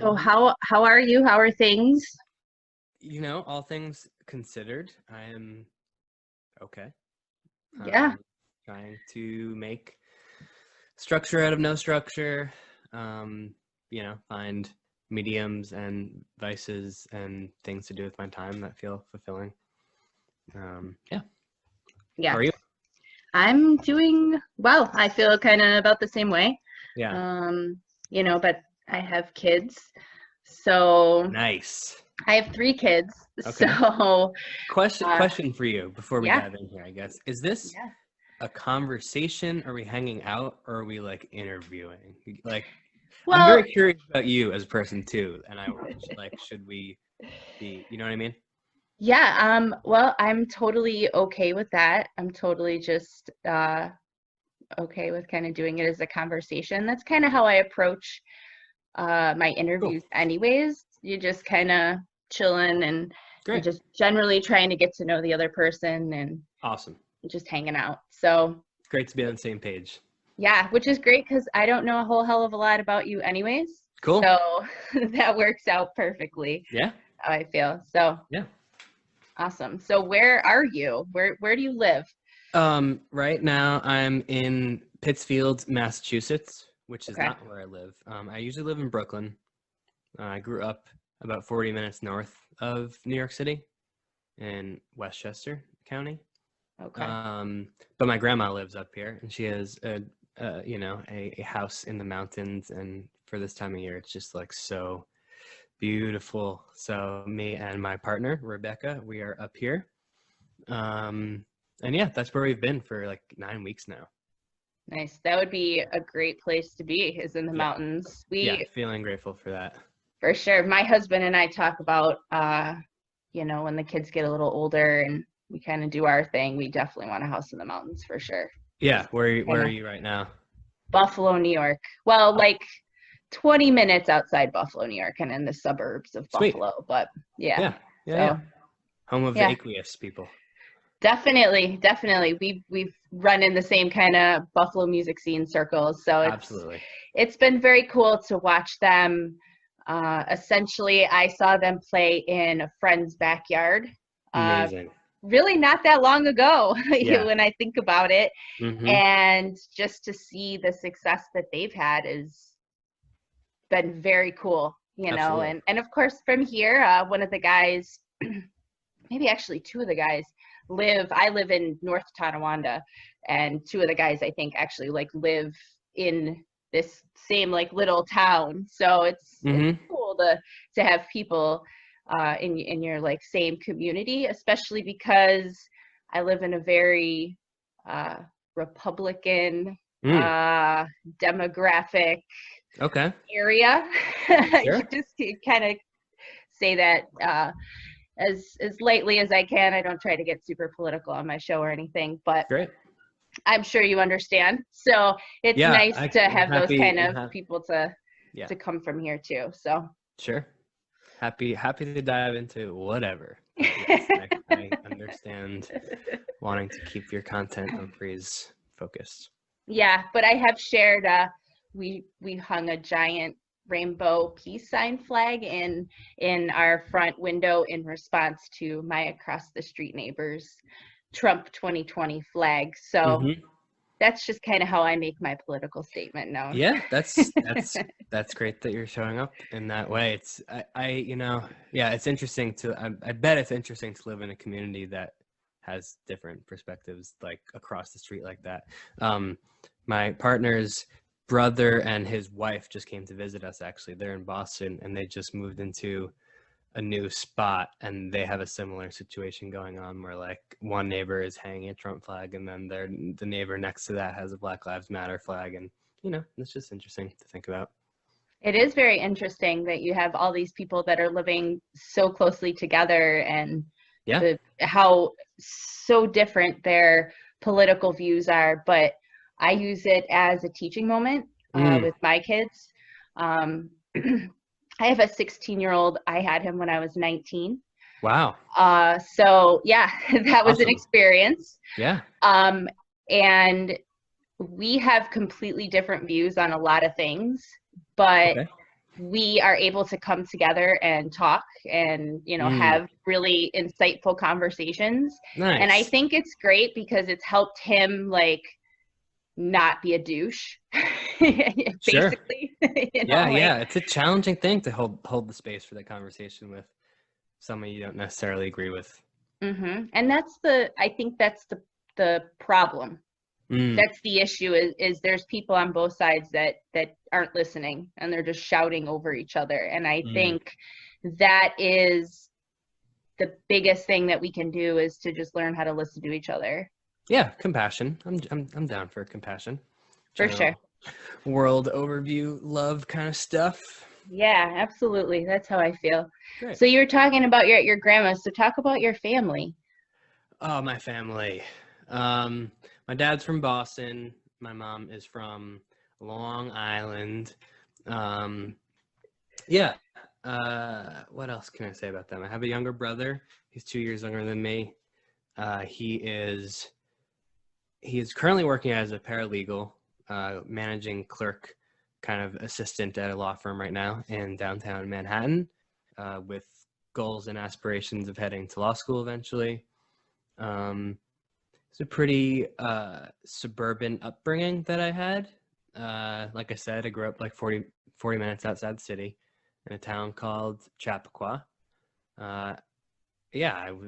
So how are you? How are things? All things considered, I am okay. Yeah. Trying to make structure out of no structure. Find mediums and vices and things to do with my time that feel fulfilling. Yeah. How Yeah. are you? I'm doing well. I feel kind of about the same way. Yeah. But I have kids. So Nice. I have three kids. Okay. So Question for you before we yeah. dive in here, I guess. Is this Yeah. a conversation? Are we hanging out, or are we like interviewing? Like, I'm Well, very curious about you as a person too, and should we be, you know what I mean? yeah, well, I'm totally okay with that. I'm totally just okay with kind of doing it as a conversation. That's kind of how I approach my Cool. interviews anyways. You just kind of chilling and Great. just generally trying to get to know the other person and Awesome. just hanging out. So Great to be on the same page. yeah, which is great because I don't know a whole hell of a lot about you anyways. Cool. So that works out perfectly. Yeah. How I feel. So Yeah. awesome. So where are you? Where do you live? Right now I'm in Pittsfield, Massachusetts, which is Okay. not where I live. I usually live in Brooklyn. I grew up about 40 minutes north of New York City in Westchester County. Okay. But my grandma lives up here, and she has a house in the mountains. And for this time of year, it's just like so beautiful. So me and my partner Rebecca, we are up here. And yeah, that's where we've been for like 9 weeks now. Nice. That would be a great place to be, is in the Yeah. mountains. Yeah, feeling grateful for that. For sure. My husband and I talk about, when the kids get a little older and we kind of do our thing, we definitely want a house in the mountains for sure. Yeah, where are you right now? Buffalo, New York. Well, like 20 minutes outside Buffalo, New York, and in the suburbs of Sweet. Buffalo. But yeah. Yeah. So Home of the aqueous people. definitely. We've run in the same kind of Buffalo music scene circles. So Absolutely. It's been very cool to watch them. Essentially, I saw them play in a friend's backyard. Amazing. Really not that long ago, Yeah. when I think about it. Mm-hmm. And just to see the success that they've had has been very cool, Absolutely. and of course from here, one of the guys, maybe actually two of the guys I live in North Tonawanda, and two of the guys I think actually like live in this same like little town. So it's cool to have people in your like same community, especially because I live in a very Republican demographic area. Sure. You just kind of say that as lightly as I can. I don't try to get super political on my show or anything, but great. I'm sure you understand. So it's nice to have those kind of people to come from here too. So sure. Happy to dive into whatever. Yes, I understand wanting to keep your content Umphrey's focused. Yeah, but I have shared we hung a giant rainbow peace sign flag in our front window in response to my across the street neighbor's Trump 2020 flag. So that's just kind of how I make my political statement known. Yeah, that's great that you're showing up in that way. It's it's interesting I bet it's interesting to live in a community that has different perspectives like across the street like that. My partner's brother and his wife just came to visit us. Actually, they're in Boston and they just moved into a new spot, and they have a similar situation going on where like one neighbor is hanging a Trump flag, and then the neighbor next to that has a Black Lives Matter flag, and it's just interesting to think about. It is very interesting that you have all these people that are living so closely together, and how so different their political views are. But I use it as a teaching moment with my kids. I have a 16-year-old. I had him when I was 19. Wow. So yeah, that was an experience. Yeah. And we have completely different views on a lot of things, but we are able to come together and talk and, you know, have really insightful conversations. Nice. And I think it's great because it's helped him like not be a douche. Basically. Sure. You know, yeah. It's a challenging thing to hold the space for that conversation with someone you don't necessarily agree with. Mm-hmm. And I think that's the problem. That's the issue is there's people on both sides that aren't listening and they're just shouting over each other. And I think that is the biggest thing that we can do is to just learn how to listen to each other. Yeah, compassion. I'm down for compassion. For sure. World overview, love kind of stuff. Yeah, absolutely. That's how I feel. Great. So you were talking about your grandma. So talk about your family. Oh, my family. My dad's from Boston. My mom is from Long Island. Yeah. What else can I say about them? I have a younger brother. He's 2 years younger than me. He is currently working as a paralegal, managing clerk, kind of assistant at a law firm right now in downtown Manhattan, with goals and aspirations of heading to law school eventually. It's a pretty suburban upbringing that I had. Like I said, I grew up like 40 minutes outside the city in a town called Chappaqua. I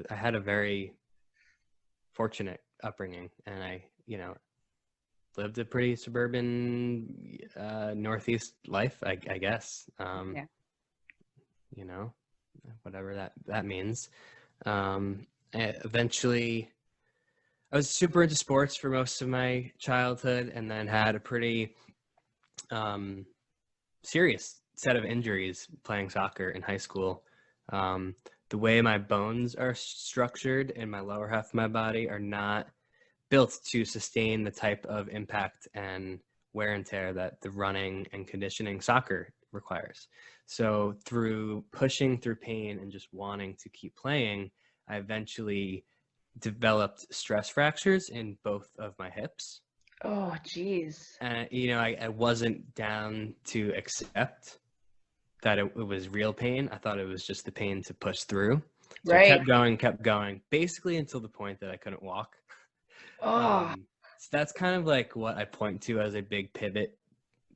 had a very fortunate upbringing, and I, lived a pretty suburban Northeast life, I guess. Whatever that means. Eventually, I was super into sports for most of my childhood, and then had a pretty serious set of injuries playing soccer in high school. The way my bones are structured in my lower half of my body are not built to sustain the type of impact and wear and tear that the running and conditioning soccer requires. So through pushing through pain and just wanting to keep playing, I eventually developed stress fractures in both of my hips. Oh, geez. And, I wasn't down to accept that it was real pain. I thought it was just the pain to push through. So I kept going, basically until the point that I couldn't walk. So that's kind of like what I point to as a big pivot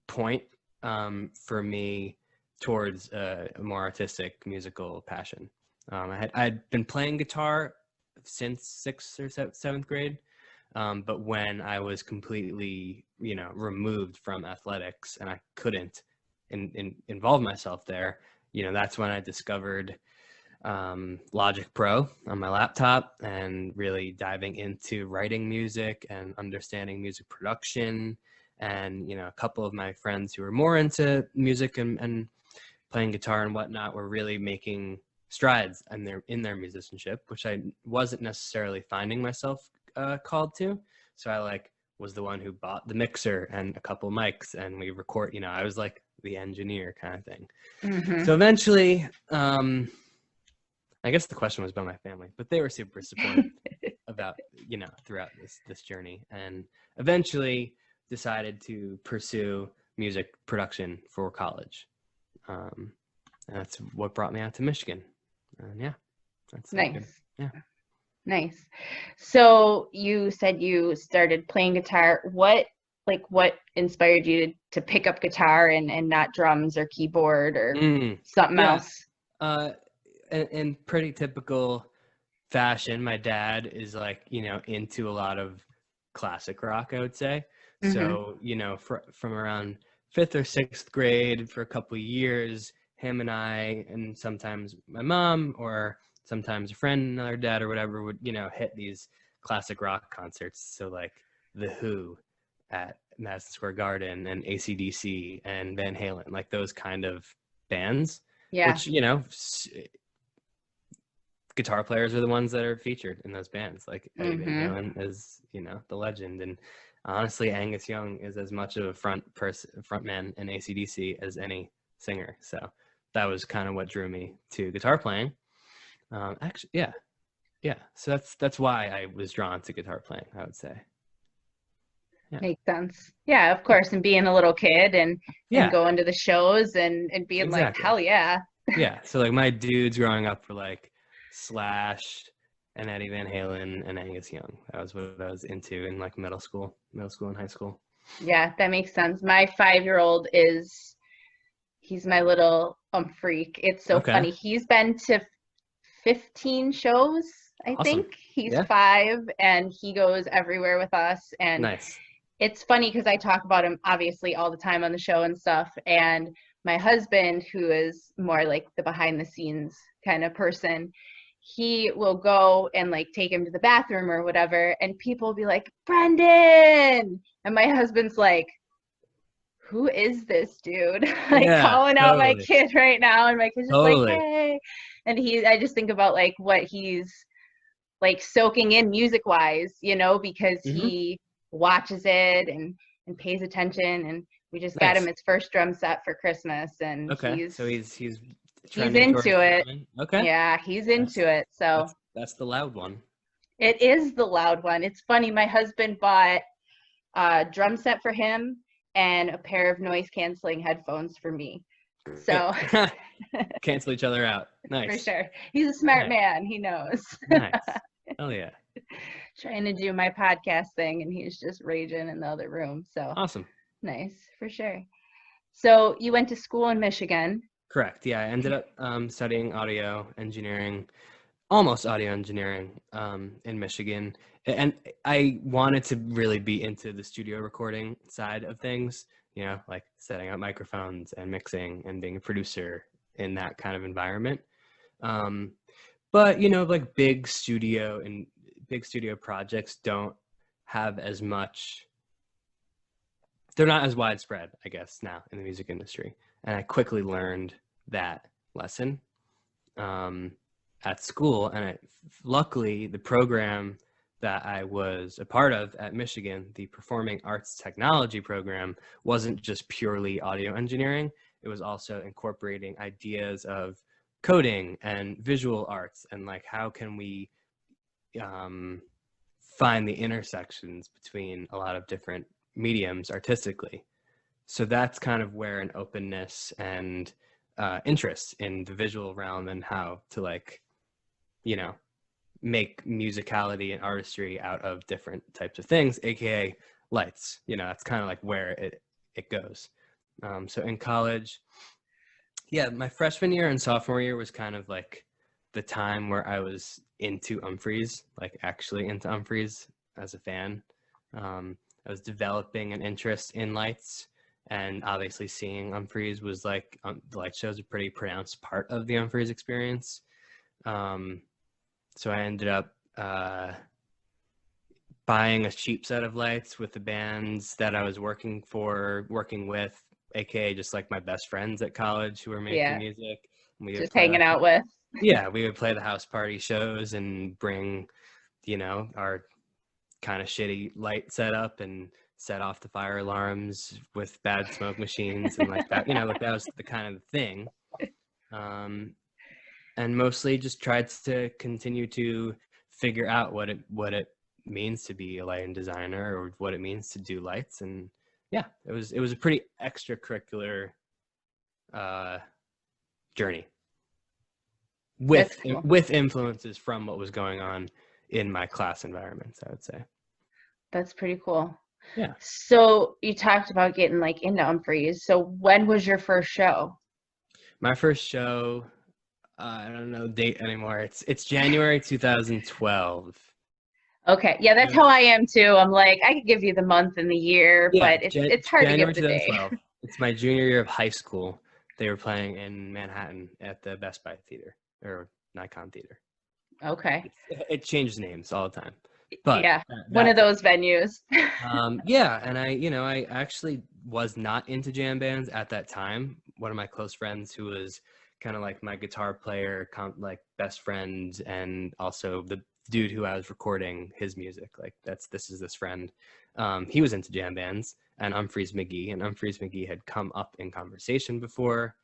point for me towards a more artistic musical passion. I'd been playing guitar since 6th or 7th grade, but when I was completely, removed from athletics and I couldn't involve myself there, that's when I discovered Logic Pro on my laptop and really diving into writing music and understanding music production. And, a couple of my friends who were more into music and playing guitar and whatnot were really making strides in their musicianship, which I wasn't necessarily finding myself called to. So I was the one who bought the mixer and a couple mics, and we record, I was like the engineer kind of thing. Mm-hmm. So eventually, I guess the question was about my family, but they were super supportive about, throughout this journey, and eventually decided to pursue music production for college. And that's what brought me out to Michigan. And that's nice. Yeah. Nice. So you said you started playing guitar. What inspired you to pick up guitar and not drums or keyboard or something else? In pretty typical fashion, my dad is into a lot of classic rock, I would say. Mm-hmm. So, from around 5th or 6th grade for a couple of years, him and I, and sometimes my mom or sometimes a friend, another dad or whatever would, hit these classic rock concerts. So The Who at Madison Square Garden and AC/DC and Van Halen, those kind of bands. Yeah. Which, guitar players are the ones that are featured in those bands. Eddie Van Halen is, the legend. And honestly, Angus Young is as much of a frontman in AC/DC as any singer. So that was kind of what drew me to guitar playing. Actually, yeah. So that's why I was drawn to guitar playing, I would say. Yeah. Makes sense. Yeah, of course. And being a little kid and Yeah, going to the shows and being like, exactly. hell yeah. Yeah. So like my dudes growing up were like Slash and Eddie Van Halen and Angus Young. That was what I was into in like middle school and high school. Yeah, that makes sense. My 5-year-old he's my little freak. It's so Okay. funny. He's been to 15 shows, I Awesome. think. He's Yeah. 5 and he goes everywhere with us. And Nice. it's funny because I talk about him obviously all the time on the show and stuff. And my husband, who is more like the behind the scenes kind of person, he will go and like take him to the bathroom or whatever. And people will be like, Brendan. And my husband's like, who is this dude? Like Yeah, calling out my totally. kid right now. And my kid's just like, Totally. hey. And I just think about like what he's like soaking in music wise, because Hmm. he watches it and pays attention. And we just got him Nice. his first drum set for Christmas and Okay. So he's he's trending towards into it. drumming. Okay. Yeah, he's That's into it. So that's the loud one. it is the loud one. It's funny. My husband bought a drum set for him and a pair of noise canceling headphones for me. Great. So Cancel each other out. for Nice. sure. He's a smart Nice. man. He knows. Nice. Oh yeah. Trying to do my podcast thing and he's just raging in the other room. So Awesome. nice, for sure. So you went to school in Michigan. Correct. Yeah, I ended up studying audio engineering, almost audio engineering, in Michigan, and I wanted to really be into the studio recording side of things. Like setting up microphones and mixing and being a producer in that kind of environment. But like big studio projects don't have as much. They're not as widespread, I guess, now in the music industry. And I quickly learned that lesson at school. And luckily, the program that I was a part of at Michigan, the Performing Arts Technology program, wasn't just purely audio engineering. It was also incorporating ideas of coding and visual arts and like how can we find the intersections between a lot of different mediums artistically. So that's kind of where an openness and interest in the visual realm and how to make musicality and artistry out of different types of things, aka lights. That's kind of like where it goes. So in college, yeah, my freshman year and sophomore year was kind of like the time where I was into Umphrey's, like actually into Umphrey's as a fan. I was developing an interest in lights, and obviously seeing Umphrey's was like the light show is a pretty pronounced part of the Umphrey's experience. So I ended up buying a cheap set of lights with the bands that I was working with, aka just like my best friends at college who were making music. We would Just play hanging out with. we would play the house party shows and bring, our kind of shitty light setup and set off the fire alarms with bad smoke machines and like that. Like that was the kind of thing. And mostly just tried to continue to figure out what it means to be a lighting designer or what it means to do lights. And yeah, it was a pretty extracurricular journey with Cool. with influences from what was going on in my class environments, I would say. That's pretty cool. Yeah. So you talked about getting like into Umphrey's. So when was your first show? My first show, I don't know the date anymore. It's January 2012. Okay. Yeah, that's how I am too. I'm like, I could give you the month and the year, but it's hard January to give the 2012. day. It's my junior year of high school. They were playing in Manhattan at the Best Buy Theater or Nikon Theater. Okay. It changes names all the time. But yeah, one of those venues. Yeah, and I actually was not into jam bands at that time. One of my close friends who was kind of like my guitar player, like best friend, and also the dude who I was recording his music. Like this is this friend. He was into jam bands and Mcgee, and Mcgee had come up in conversation before.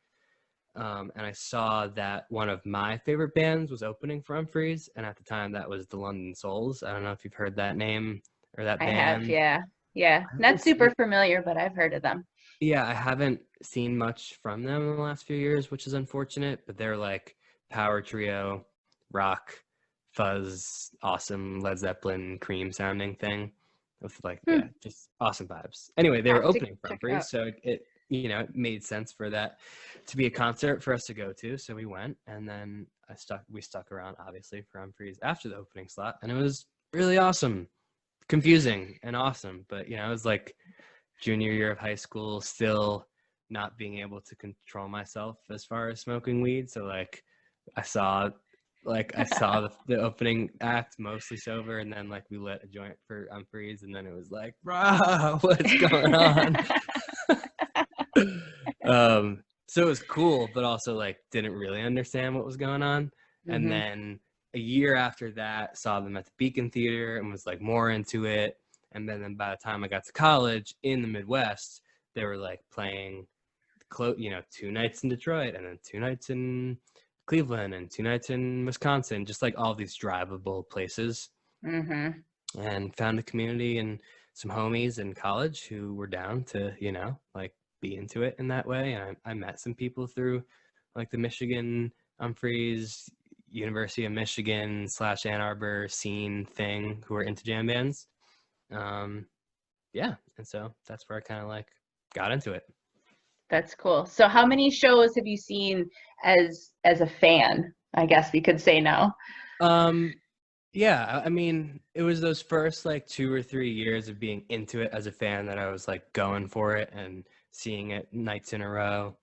And I saw that one of my favorite bands was opening for Umphrey's, and at the time that was the London Souls. I don't know if you've heard that name or that band. I have, yeah. Yeah, I haven't not super seen, familiar, but I've heard of them. yeah, I haven't seen much from them in the last few years, which is unfortunate, but they're like power trio, rock, fuzz, awesome Led Zeppelin, Cream sounding thing with like, Hmm. yeah, just awesome vibes. Anyway, they I'll were have to opening for check it Umphrey, out. so it made sense for that to be a concert for us to go to. So we went, and then we stuck around obviously for Umphrey's after the opening slot, and it was really awesome, confusing and awesome. But it was like junior year of high school, still not being able to control myself as far as smoking weed. So like I saw the opening act mostly sober, and then like we lit a joint for Umphrey's, and then it was like, "Rah, what's going on?" So it was cool, but also like didn't really understand what was going on. And Hmm. then a year after that, saw them at the Beacon Theater and was like more into it. And then by the time I got to college in the Midwest, they were like playing 2 nights in Detroit, and then 2 nights in Cleveland, and 2 nights in Wisconsin, just like all these drivable places. Hmm. And found a community and some homies in college who were down to, like be into it in that way. And I met some people through like the Michigan Umphrey's University of Michigan / Ann Arbor scene thing who were into jam bands. Yeah. And so that's where I kind of like got into it. That's cool. So how many shows have you seen as a fan? I guess we could say now. Um, yeah, I mean, it was those first like 2 or 3 years of being into it as a fan that I was like going for it and seeing it nights in a row.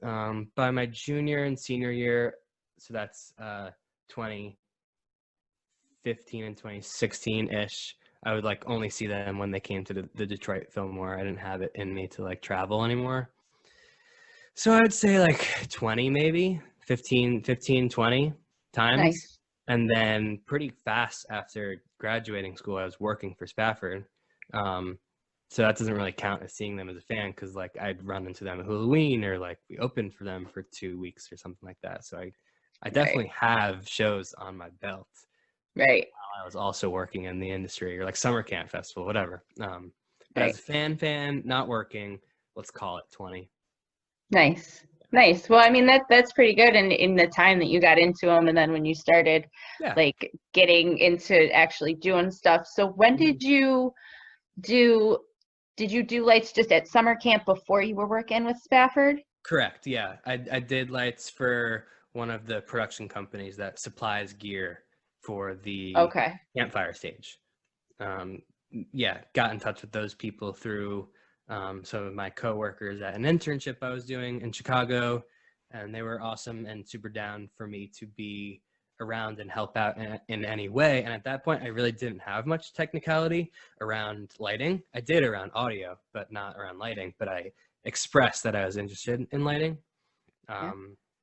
By my junior and senior year, so that's 2015 and 2016-ish, I would like only see them when they came to the Detroit Fillmore. I didn't have it in me to like travel anymore. So I'd say like 20 maybe, 15, 20 times. Nice. And then pretty fast after graduating school, I was working for Spafford. Um, so that doesn't really count as seeing them as a fan, because like I'd run into them at Halloween, or like we opened for them for 2 weeks or something like that. So I Right. definitely have shows on my belt Right. while I was also working in the industry, or like summer camp festival, whatever. But Right. as a fan, not working, let's call it 20. Nice. Nice. Well, I mean that's pretty good in the time that you got into them, and then when you started Yeah. like getting into actually doing stuff. So when Mhm. do did you do lights just at summer camp before you were working with Spafford? Correct. Yeah, I did lights for one of the production companies that supplies gear for the Okay. campfire stage. Um, yeah, got in touch with those people through some of my coworkers at an internship I was doing in Chicago, and they were awesome and super down for me to be around and help out in any way. And at that point, I really didn't have much technicality around lighting. I did around audio, but not around lighting. But I expressed that I was interested in lighting. Yeah.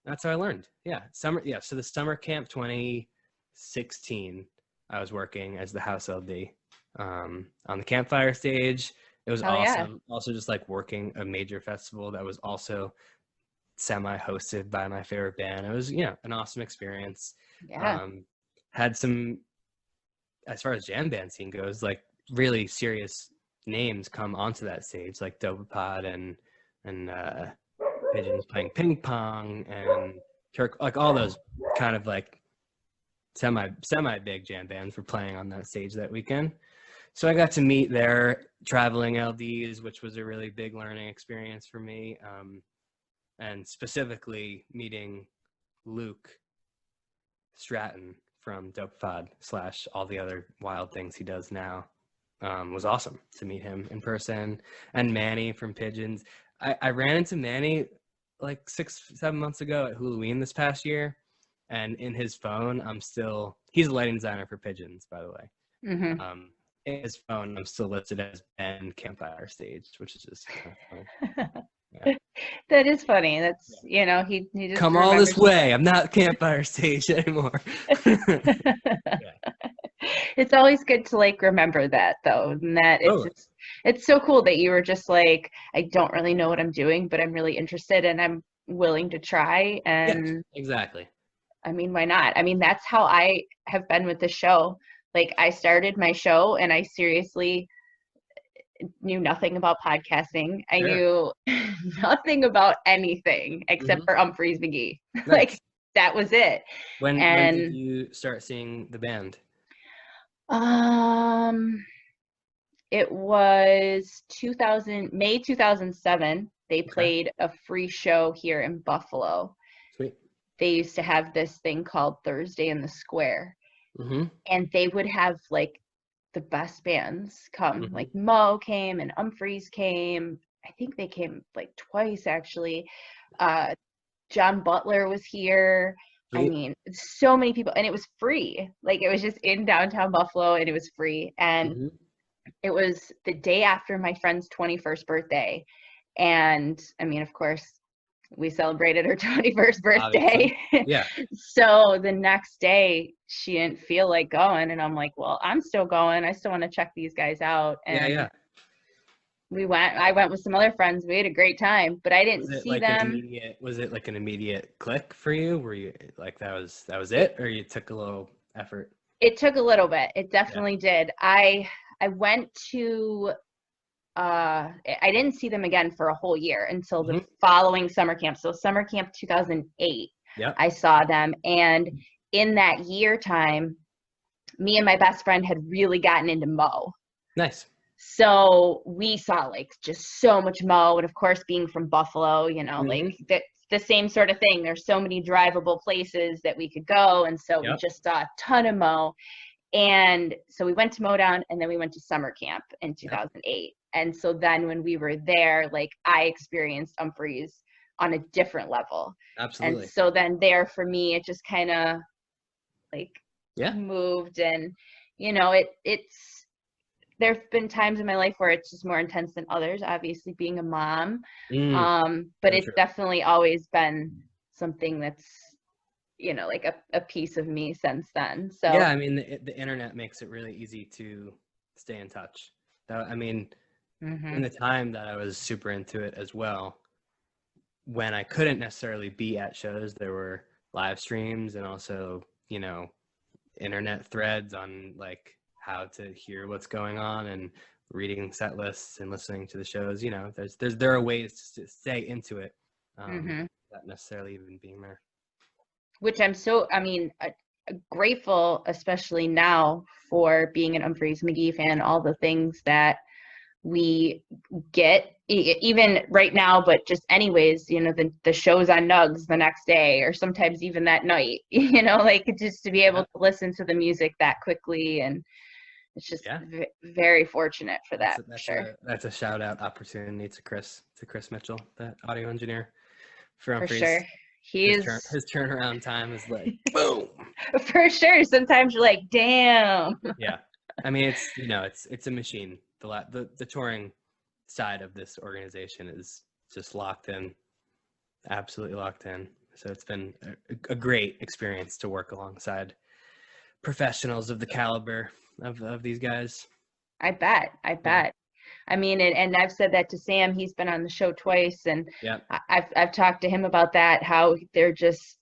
That's how I learned. Yeah, summer. Yeah, so the summer camp 2016, I was working as the house LD on the campfire stage. It was Oh yeah. awesome. Also, just like working a major festival that was also semi-hosted by my favorite band. It was an awesome experience. Yeah. Um, had some, as far as jam band scene goes, like really serious names come onto that stage, like Dopapod and Pigeons playing ping pong, and Turk, like all those kind of like semi big jam bands were playing on that stage that weekend. So I got to meet their traveling LDs, which was a really big learning experience for me. And specifically meeting Luke Stratton from Dope Pod / all the other wild things he does now, was awesome to meet him in person. And Manny from Pigeons. I ran into Manny like 6-7 months ago at Halloween this past year, and in his phone, he's a lighting designer for Pigeons, by the way. Hmm. In his phone, I'm still listed as Ben Campfire Stage, which is just kind of funny. Yeah. That is funny. Yeah. That's he just Come all this remembers the way. I'm not Campfire Stage anymore. Yeah. It's always good to like remember that though, and that Totally. it's so cool that you were just like, I don't really know what I'm doing, but I'm really interested and I'm willing to try. Yes, And exactly. I mean, why not? I mean, that's how I have been with the show. Like I started my show and I seriously knew nothing about podcasting. I Sure. knew nothing about anything except Hmm. for Umphrey's McGee. Like Nice. that was it. When did And you start seeing the band? um it was 2000 May 2007. They Okay. played a free show here in Buffalo. Sweet. They used to have this thing called Thursday in the Square, Mm-hmm. and they would have like the best bands come. Mm-hmm. Like Mo came and Umphrey's came. I think they came like twice actually. Uh, John Butler was here. I Sweet. mean, so many people, and it was free. Like it was just in downtown Buffalo, and it was free. And Mm-hmm. it was the day after my friend's 21st birthday. And I mean, of course, we celebrated her 21st Obviously. birthday. Yeah. So the next day, she didn't feel like going. And I'm like, well, I'm still going. I still want to check these guys out. Yeah. And Yeah. I went with some other friends. We had a great time, but I didn't Was it see like an them. immediate? Was it like an immediate click for you? Were you like that was it, or you took a little effort? It took a little bit. It Yeah. definitely did. I went to I didn't see them again for a whole year until the Mm-hmm. following summer camp. So summer camp 2008, Yep. I saw them. And in that year time, me and my best friend had really gotten into Mo. Nice. So we saw like just so much Mo. And of course, being from Buffalo, like Mm-hmm. the same sort of thing. There's so many drivable places that we could go. And so we Yep. just saw a ton of Mo. And so we went to Modown, and then we went to summer camp in Yep. 2008. And so then when we were there, like I experienced Umphrey's on a different level. And Absolutely. so then there for me, it just kind of like Yeah. moved. And, it's, there've been times in my life where it's just more intense than others, obviously being a mom. Mm, But so it's true. definitely always been something that's, like a piece of me since then. So Yeah, I mean, the internet makes it really easy to stay in touch. I mean, in mhm. the time that I was super into it as well, when I couldn't necessarily be at shows, there were live streams and also, internet threads on like how to hear what's going on and reading set lists and listening to the shows. There are ways to stay into it, Mhm. without necessarily even being there. Which grateful, especially now, for being an Umphrey's McGee fan, all the things that we get, even right now, but just anyways, the shows on Nugs the next day, or sometimes even that night, like just to be able Yeah, to listen to the music that quickly. And it's just yeah. very fortunate for That's that, a, for that's sure. a that's a shout out opportunity to Chris Mitchell, the audio engineer for For Umphrey's. sure. He's His turnaround time is like boom. for sure. Sometimes you're like, damn. Yeah, I mean it's a machine. The touring side of this organization is just locked in, absolutely locked in. So it's been a great experience to work alongside professionals of the caliber of these guys. I bet. Yeah. I mean, and I've said that to Sam. He's been on the show twice, and Yeah. I've talked to him about that. How they're just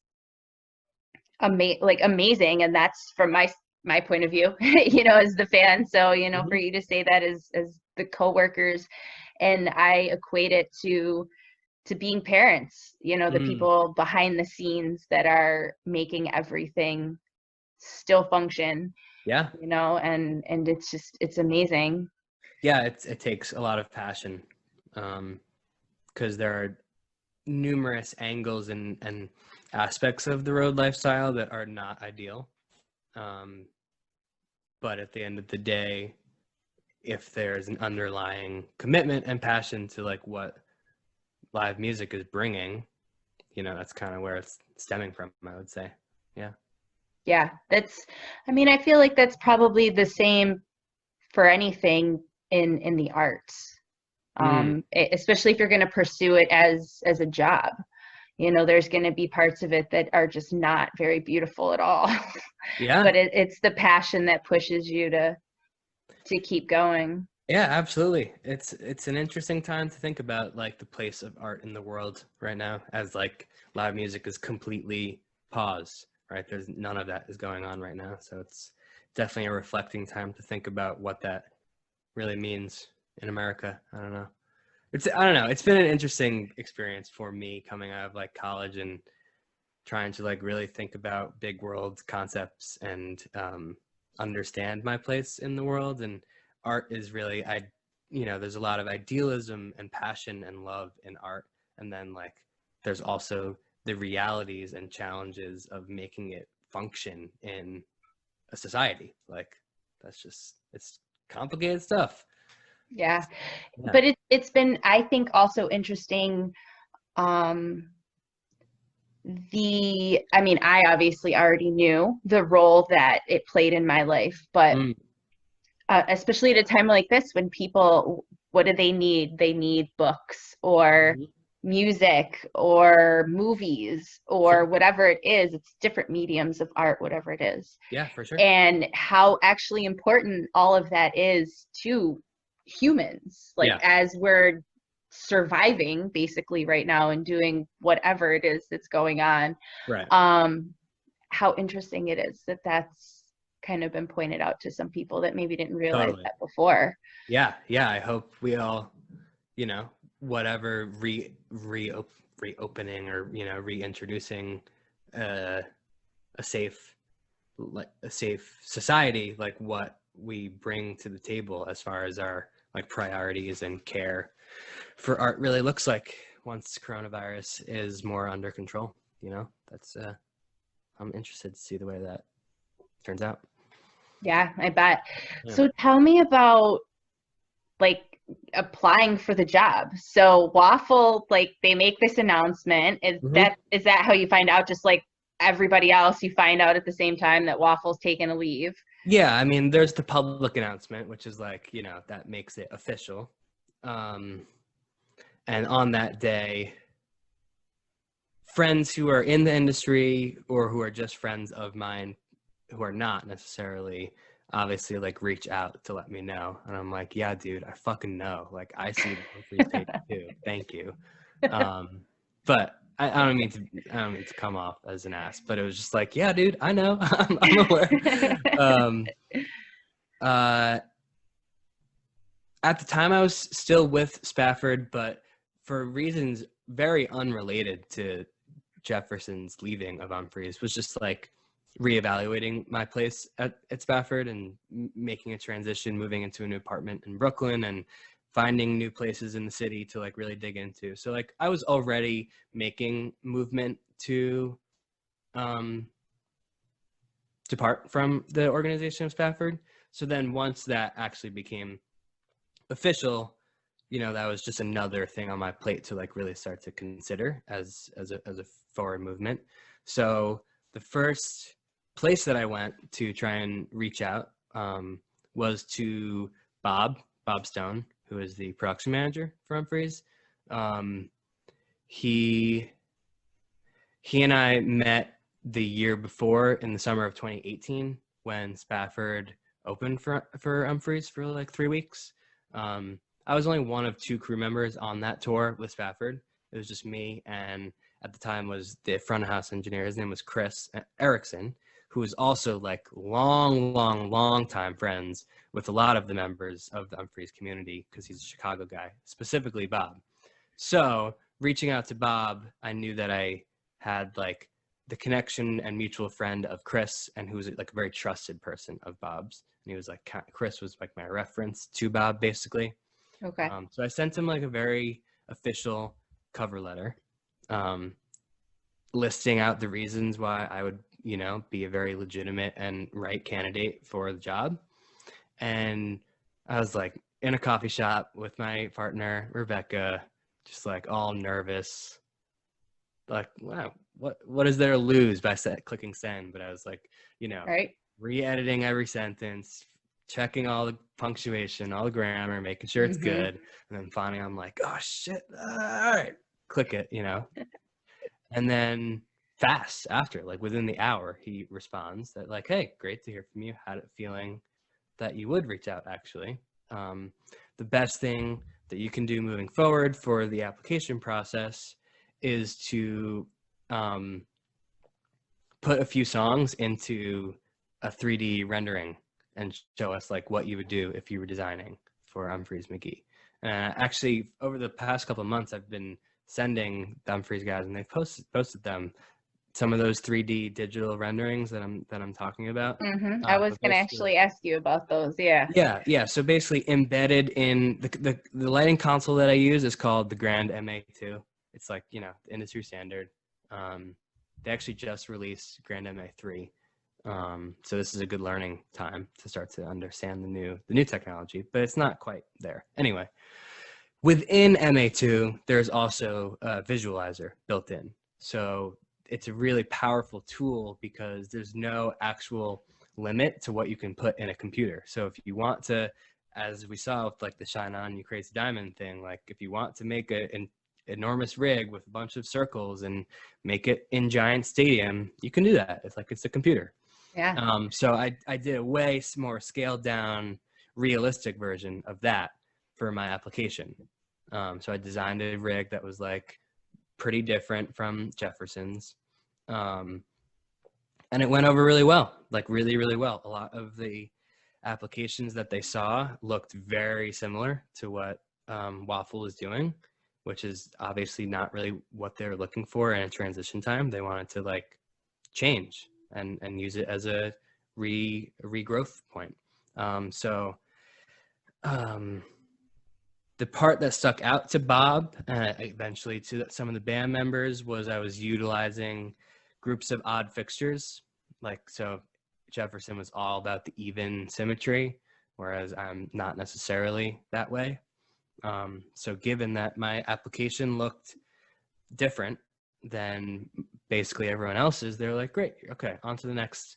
amazing, and that's from my point of view, as the fan. So for Hmm. you to say that as the coworkers, and I equate it to being parents. The Mm. people behind the scenes that are making everything still function. Yeah. And it's amazing. Yeah, it takes a lot of passion, because there are numerous angles and aspects of the road lifestyle that are not ideal. But at the end of the day, if there's an underlying commitment and passion to like what live music is bringing, that's kind of where it's stemming from, I would say. Yeah. Yeah, I feel like that's probably the same for anything in the arts. Mm. Especially if you're going to pursue it as a job. There's going to be parts of it that are just not very beautiful at all. Yeah. But it's the passion that pushes you to keep going. Yeah, absolutely. It's an interesting time to think about like the place of art in the world right now, as like live music is completely paused, right? There's none of that is going on right now. So it's definitely a reflecting time to think about what that really means in America. I don't know. I don't know. It's been an interesting experience for me coming out of like college and trying to like really think about big world concepts and understand my place in the world. And art is really, there's a lot of idealism and passion and love in art. And then like, there's also the realities and challenges of making it function in a society. Like it's complicated stuff. Yeah. Yeah. But it's been, I think, also interesting. I mean, I obviously already knew the role that it played in my life, but especially at a time like this when people, what do they need? They need books or music or movies or whatever it is. It's different mediums of art, whatever it is. Yeah, for sure. And how actually important all of that is to humans, like as we're surviving basically right now and doing whatever it is that's going on. Right. How interesting it is that that's kind of been pointed out to some people that maybe didn't realize that before. Yeah. I hope we all, whatever reopening or reintroducing a safe society, like what we bring to the table as far as our like priorities and care for art really looks like once coronavirus is more under control. That's I'm interested to see the way that turns out. Yeah, I bet. Yeah. So tell me about like applying for the job. So Waffle, like they make this announcement. Is that how you find out? Just like everybody else, you find out at the same time that Waffle's taking a leave? Yeah, I mean, there's the public announcement, which is like, that makes it official. And on that day, friends who are in the industry or who are just friends of mine who are not necessarily obviously like reach out to let me know. And I'm like, yeah, dude, I fucking know. Like I see the Umphrey's tape too. Thank you. But I don't mean to come off as an ass, but it was just like, yeah, dude, I know. I'm aware. At the time I was still with Spafford, but for reasons very unrelated to Jefferson's leaving of Umphrey's, was just like reevaluating my place at Spafford and making a transition, moving into a new apartment in Brooklyn and finding new places in the city to like really dig into. So like I was already making movement to depart from the organization of Spafford. So then once that actually became official, that was just another thing on my plate to like really start to consider as a forward movement. So the first place that I went to try and reach out was to Bob Stone, who is the production manager for Umphrey's. He and I met the year before in the summer of 2018 when Spafford opened for Umphrey's for like 3 weeks. I was only one of 2 crew members on that tour with Spafford. It was just me, and at the time was the front of house engineer. His name was Chris Erickson, who was also like long time friends with a lot of the members of the Umphrey's community because he's a Chicago guy, specifically Bob. So reaching out to Bob, I knew that I had like the connection and mutual friend of Chris, and who was like a very trusted person of Bob's. And he was like, Chris was like my reference to Bob, basically. Okay. So I sent him like a very official cover letter, listing out the reasons why I would, be a very legitimate and right candidate for the job. And I was like in a coffee shop with my partner, Rebecca, just like all nervous. Like, wow, what is there to lose by clicking send? But I was like, right. Re-editing every sentence, checking all the punctuation, all the grammar, making sure it's good. And then finally I'm like, oh shit, all right, click it, And then fast after, like within the hour, he responds that like, hey, great to hear from you. Had a feeling that you would reach out actually. The best thing that you can do moving forward for the application process is to put a few songs into a 3D rendering and show us like what you would do if you were designing for Umphrey's Mcgee. Actually, over the past couple of months, I've been sending the Umphrey's guys, and they've posted them, some of those 3D digital renderings that I'm talking about. I was But going to basically, actually ask you about those. Yeah. yeah. So basically, embedded in the lighting console that I use is called the Grand MA2. It's like, you know, the industry standard. They actually just released Grand MA3. So this is a good learning time to start to understand the new technology, but it's not quite there. Anyway, within MA2, there's also a visualizer built in. So it's a really powerful tool because there's no actual limit to what you can put in a computer. So if you want to, as we saw with like the Shine On You Crazy Diamond thing, like if you want to make an enormous rig with a bunch of circles and make it in Giant Stadium, you can do that. It's like it's a computer. Yeah. So I did a way more scaled down, realistic version of that for my application. So I designed a rig that was like pretty different from Jefferson's. And it went over really well, like really, really well. A lot of the applications that they saw looked very similar to what Waffle was doing, which is obviously not really what they're looking for in a transition time. They wanted to like change and use it as a regrowth point. The part that stuck out to Bob, eventually to some of the band members, was I was utilizing groups of odd fixtures. Like, so Jefferson was all about the even symmetry, whereas I'm not necessarily that way. So given that my application looked different than basically everyone else's, they're like, great, okay, on to the next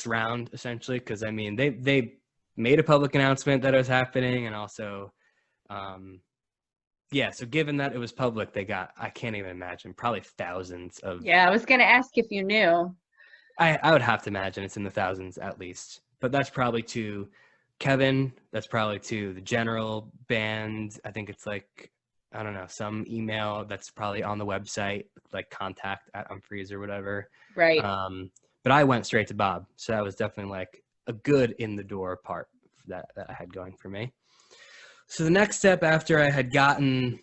round, essentially. Because I mean, they made a public announcement that it was happening, and also so given that it was public, they got, I can't even imagine, probably thousands of. Yeah, I was going to ask if you knew. I would have to imagine it's in the thousands at least, but that's probably to Kevin, that's probably to the general band. I think it's like, I don't know, some email that's probably on the website, like contact@Umphrey's or whatever. Right. But I went straight to Bob. So that was definitely like a good in the door part that I had going for me. So the next step after I had gotten,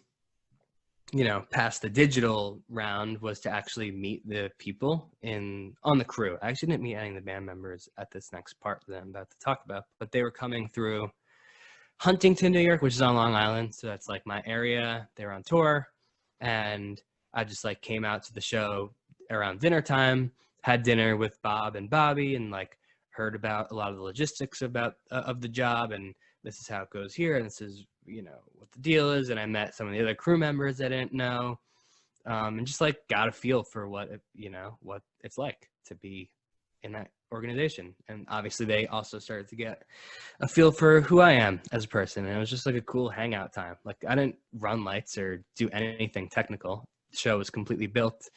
past the digital round was to actually meet the people on the crew. I actually didn't meet any of the band members at this next part that I'm about to talk about, but they were coming through Huntington, New York, which is on Long Island. So that's like my area. They were on tour, and I just like came out to the show around dinner time, had dinner with Bob and Bobby, and like heard about a lot of the logistics of the job, and this is how it goes here, and this is what the deal is. And I met some of the other crew members I didn't know, and just like got a feel for what it's like to be in that organization. And obviously they also started to get a feel for who I am as a person, and it was just like a cool hangout time. Like I didn't run lights or do anything technical. The show was completely built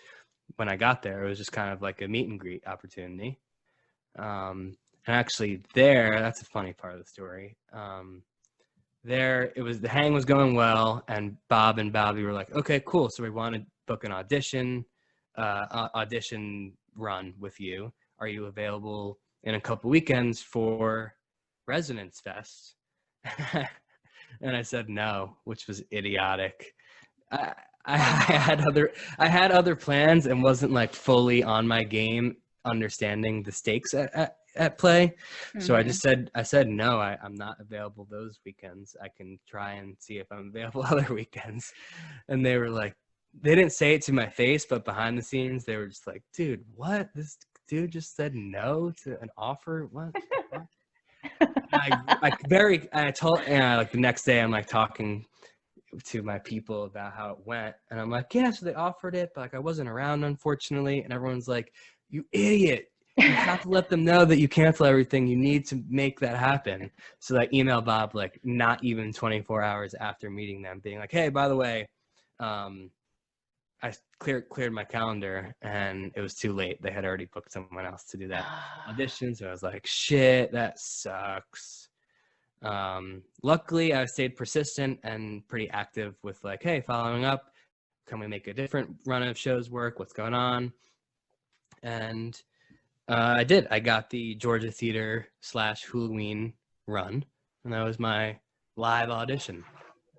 when I got there. It was just kind of like a meet and greet opportunity. And actually that's a funny part of the story. The hang was going well, and Bob and Bobby were like, okay, cool. So we want to book an audition run with you. Are you available in a couple weekends for Resonance Fest? And I said no, which was idiotic. I had other plans and wasn't like fully on my game, understanding the stakes at play. Mm-hmm. So I said no, I'm not available those weekends. I can try and see if I'm available other weekends. And they were like, they didn't say it to my face, but behind the scenes they were just like, dude, what? This dude just said no to an offer? What? I told, and like the next day I'm like talking to my people about how it went, and I'm like, yeah, so they offered it, but like I wasn't around, unfortunately. And everyone's like, you idiot, you have to let them know that you cancel everything. You need to make that happen. So I emailed Bob like not even 24 hours after meeting them, being like, hey, by the way, I cleared my calendar, and it was too late. They had already booked someone else to do that audition. So I was like, shit, that sucks. Luckily I stayed persistent and pretty active with like, hey, following up, can we make a different run of shows work? What's going on? And I did. I got the Georgia Theater / Halloween run, and that was my live audition.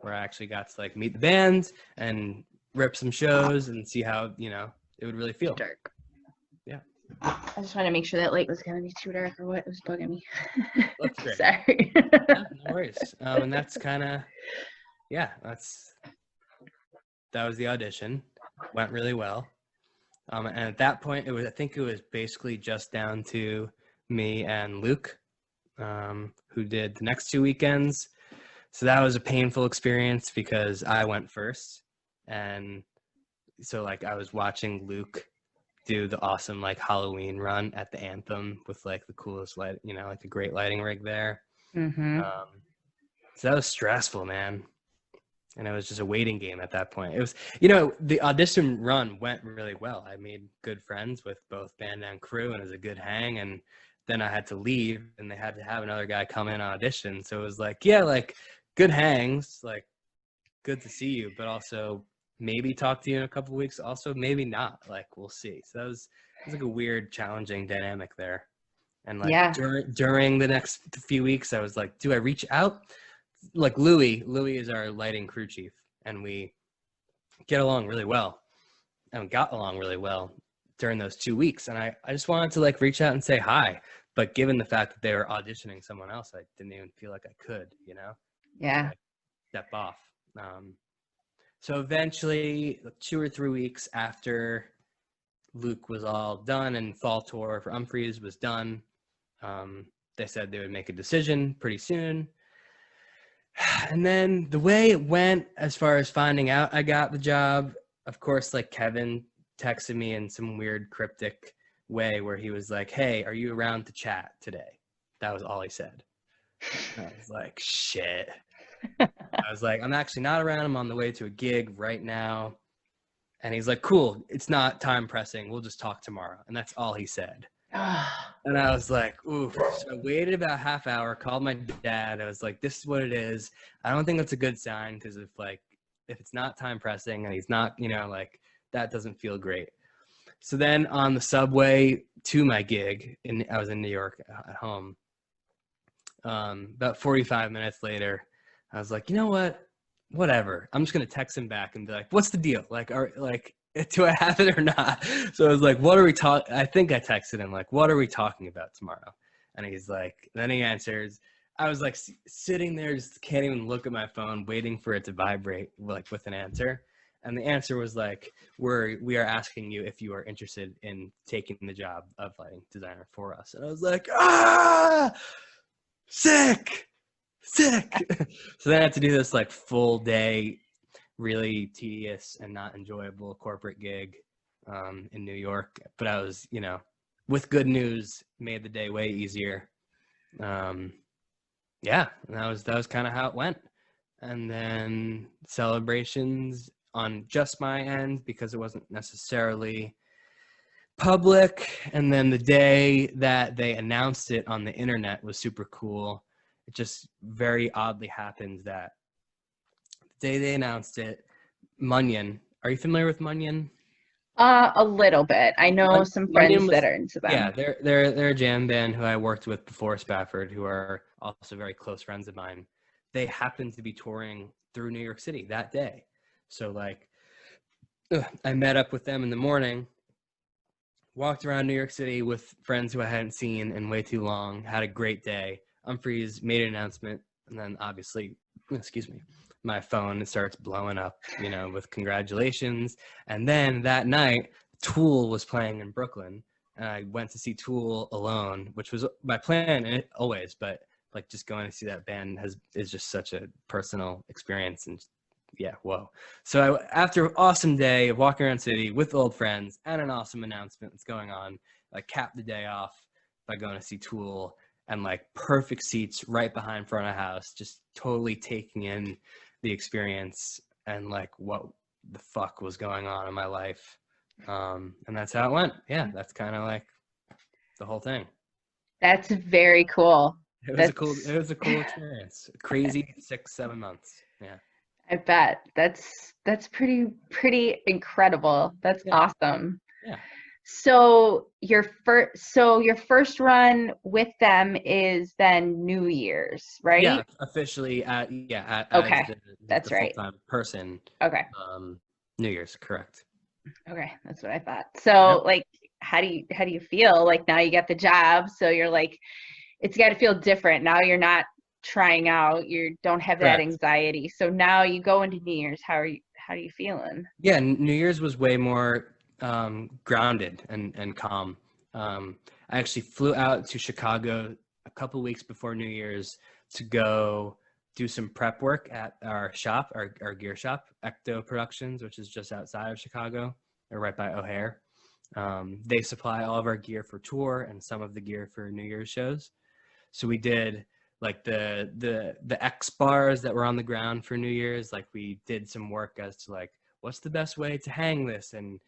where I actually got to like meet the band and rip some shows and see how, you know, it would really feel. Dark. Yeah. I just want to make sure that light was gonna be too dark or what. It was bugging me. Looks great. Sorry. No worries. And that's kind of, yeah, that was the audition. Went really well. And at that point, I think it was basically just down to me and Luke, who did the next 2 weekends. So that was a painful experience because I went first. And so like I was watching Luke do the awesome like Halloween run at the Anthem with like the coolest light, you know, like the great lighting rig there. Mm-hmm. So that was stressful, man. And it was just a waiting game at that point. It was, you know, the audition run went really well. I made good friends with both band and crew, and it was a good hang. And then I had to leave, and they had to have another guy come in audition. So it was like, yeah, like good hangs, like good to see you, but also maybe talk to you in a couple of weeks. Also, maybe not. Like we'll see. So it was like a weird, challenging dynamic there. And like during the next few weeks, I was like, do I reach out? Like Louis is our lighting crew chief, and we get along really well, and got along really well during those 2 weeks. And I just wanted to like reach out and say hi, but given the fact that they were auditioning someone else, I didn't even feel like I could, you know? Yeah. Step off. So eventually 2 or 3 weeks after Luke was all done and fall tour for Umphrey's was done, they said they would make a decision pretty soon. And then the way it went as far as finding out I got the job, of course, like Kevin texted me in some weird cryptic way where he was like, hey, are you around to chat today? That was all he said. And I was like, shit. I was like, I'm actually not around. I'm on the way to a gig right now. And he's like, cool. It's not time pressing. We'll just talk tomorrow. And that's all he said. And I was like, ooh. So I waited about half hour, called my dad. I was like, this is what it is. I don't think that's a good sign because if it's not time pressing and he's not, you know, like that doesn't feel great. So then on the subway to my gig, I was in New York at home. About 45 minutes later, I was like, you know what? Whatever. I'm just going to text him back and be like, what's the deal? Do I have it or not? So I was like, what are we talking? I think I texted him like, what are we talking about tomorrow? And he's like, then he answers. I was like sitting there, just can't even look at my phone, waiting for it to vibrate like with an answer. And the answer was like, we are asking you if you are interested in taking the job of lighting designer for us. And I was like, sick. So then I had to do this like full day, really tedious and not enjoyable corporate gig in New York. But I was, you know, with good news, made the day way easier. Yeah, and that was kind of how it went. And then celebrations on just my end because it wasn't necessarily public. And then the day that they announced it on the internet was super cool. It just very oddly happened that the day they announced it, Munyon. Are you familiar with Munyon? A little bit. I know some friends that are into them. Yeah, they're a jam band who I worked with before Spafford, who are also very close friends of mine. They happened to be touring through New York City that day. So like I met up with them in the morning, walked around New York City with friends who I hadn't seen in way too long, had a great day. Umphrey's made an announcement, and then obviously, my phone starts blowing up, you know, with congratulations. And then that night, Tool was playing in Brooklyn, and I went to see Tool alone, which was my plan always, but like just going to see that band is just such a personal experience. And yeah, whoa. So after an awesome day of walking around the city with old friends and an awesome announcement that's going on, I capped the day off by going to see Tool, and like perfect seats right behind front of house, just totally taking in the experience and like what the fuck was going on in my life. And that's how it went. Yeah, that's kind of like the whole thing. That's very cool. It was a cool experience. Crazy 6-7 months. Yeah. I bet. That's pretty incredible. That's awesome. Yeah. So your first run with them is then New Year's, Yeah, right? officially as Okay, the that's right. full-time person. Okay. Um, New Year's, correct. Okay, that's what I thought. So Yep. like how do you feel? Like now you got the job, so you're like it's got to feel different. Now you're not trying out. You don't have that Correct. anxiety. So now you go into New Year's. How are you feeling? Yeah, New Year's was way more grounded and calm. I actually flew out to Chicago a couple weeks before New Year's to go do some prep work at our shop, our gear shop, Ecto Productions, which is just outside of Chicago, or right by O'Hare. They supply all of our gear for tour and some of the gear for New Year's shows. So we did like the X bars that were on the ground for New Year's. Like we did some work as to like what's the best way to hang this, and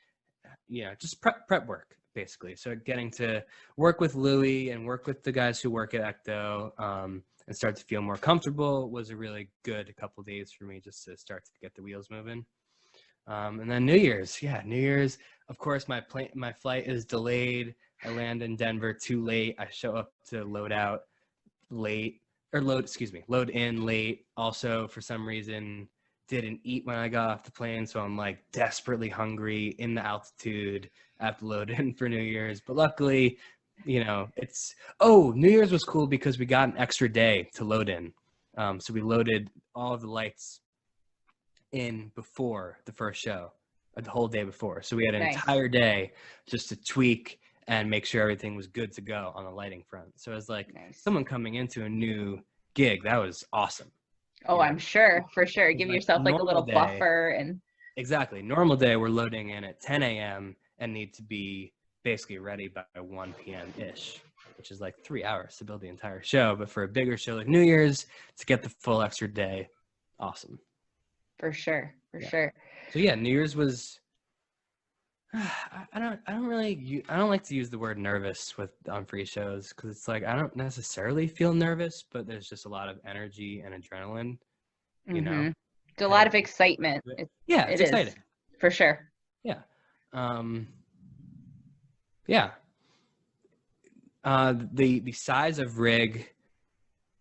just prep work basically. So getting to work with Louis and work with the guys who work at Ecto, and start to feel more comfortable was a really good couple days for me just to start to get the wheels moving. And then New Year's, of course, my flight is delayed. I land in Denver too late. I show up to load out late, or load in late. Also, for some reason, didn't eat when I got off the plane, so I'm like desperately hungry in the altitude. I have to load in for New Year's, but luckily, New Year's was cool because we got an extra day to load in. So we loaded all of the lights in before the first show, the whole day before. So we had an Nice. entire day just to tweak and make sure everything was good to go on the lighting front. So as like Nice. someone coming into a new gig, that was awesome. Oh, I'm sure, for sure. Give Like yourself like a normal little day, buffer and exactly. Normal day, we're loading in at 10 a.m. and need to be basically ready by 1 p.m. ish, which is like 3 hours to build the entire show. But for a bigger show like New Year's, to get the full extra day, awesome. for sure, for sure. So yeah, New Year's was. I don't like to use the word nervous with Umphrey shows because it's like I don't necessarily feel nervous, but there's just a lot of energy and adrenaline, you know. It's a lot of excitement. It's exciting. For sure. Yeah. Yeah. The size of rig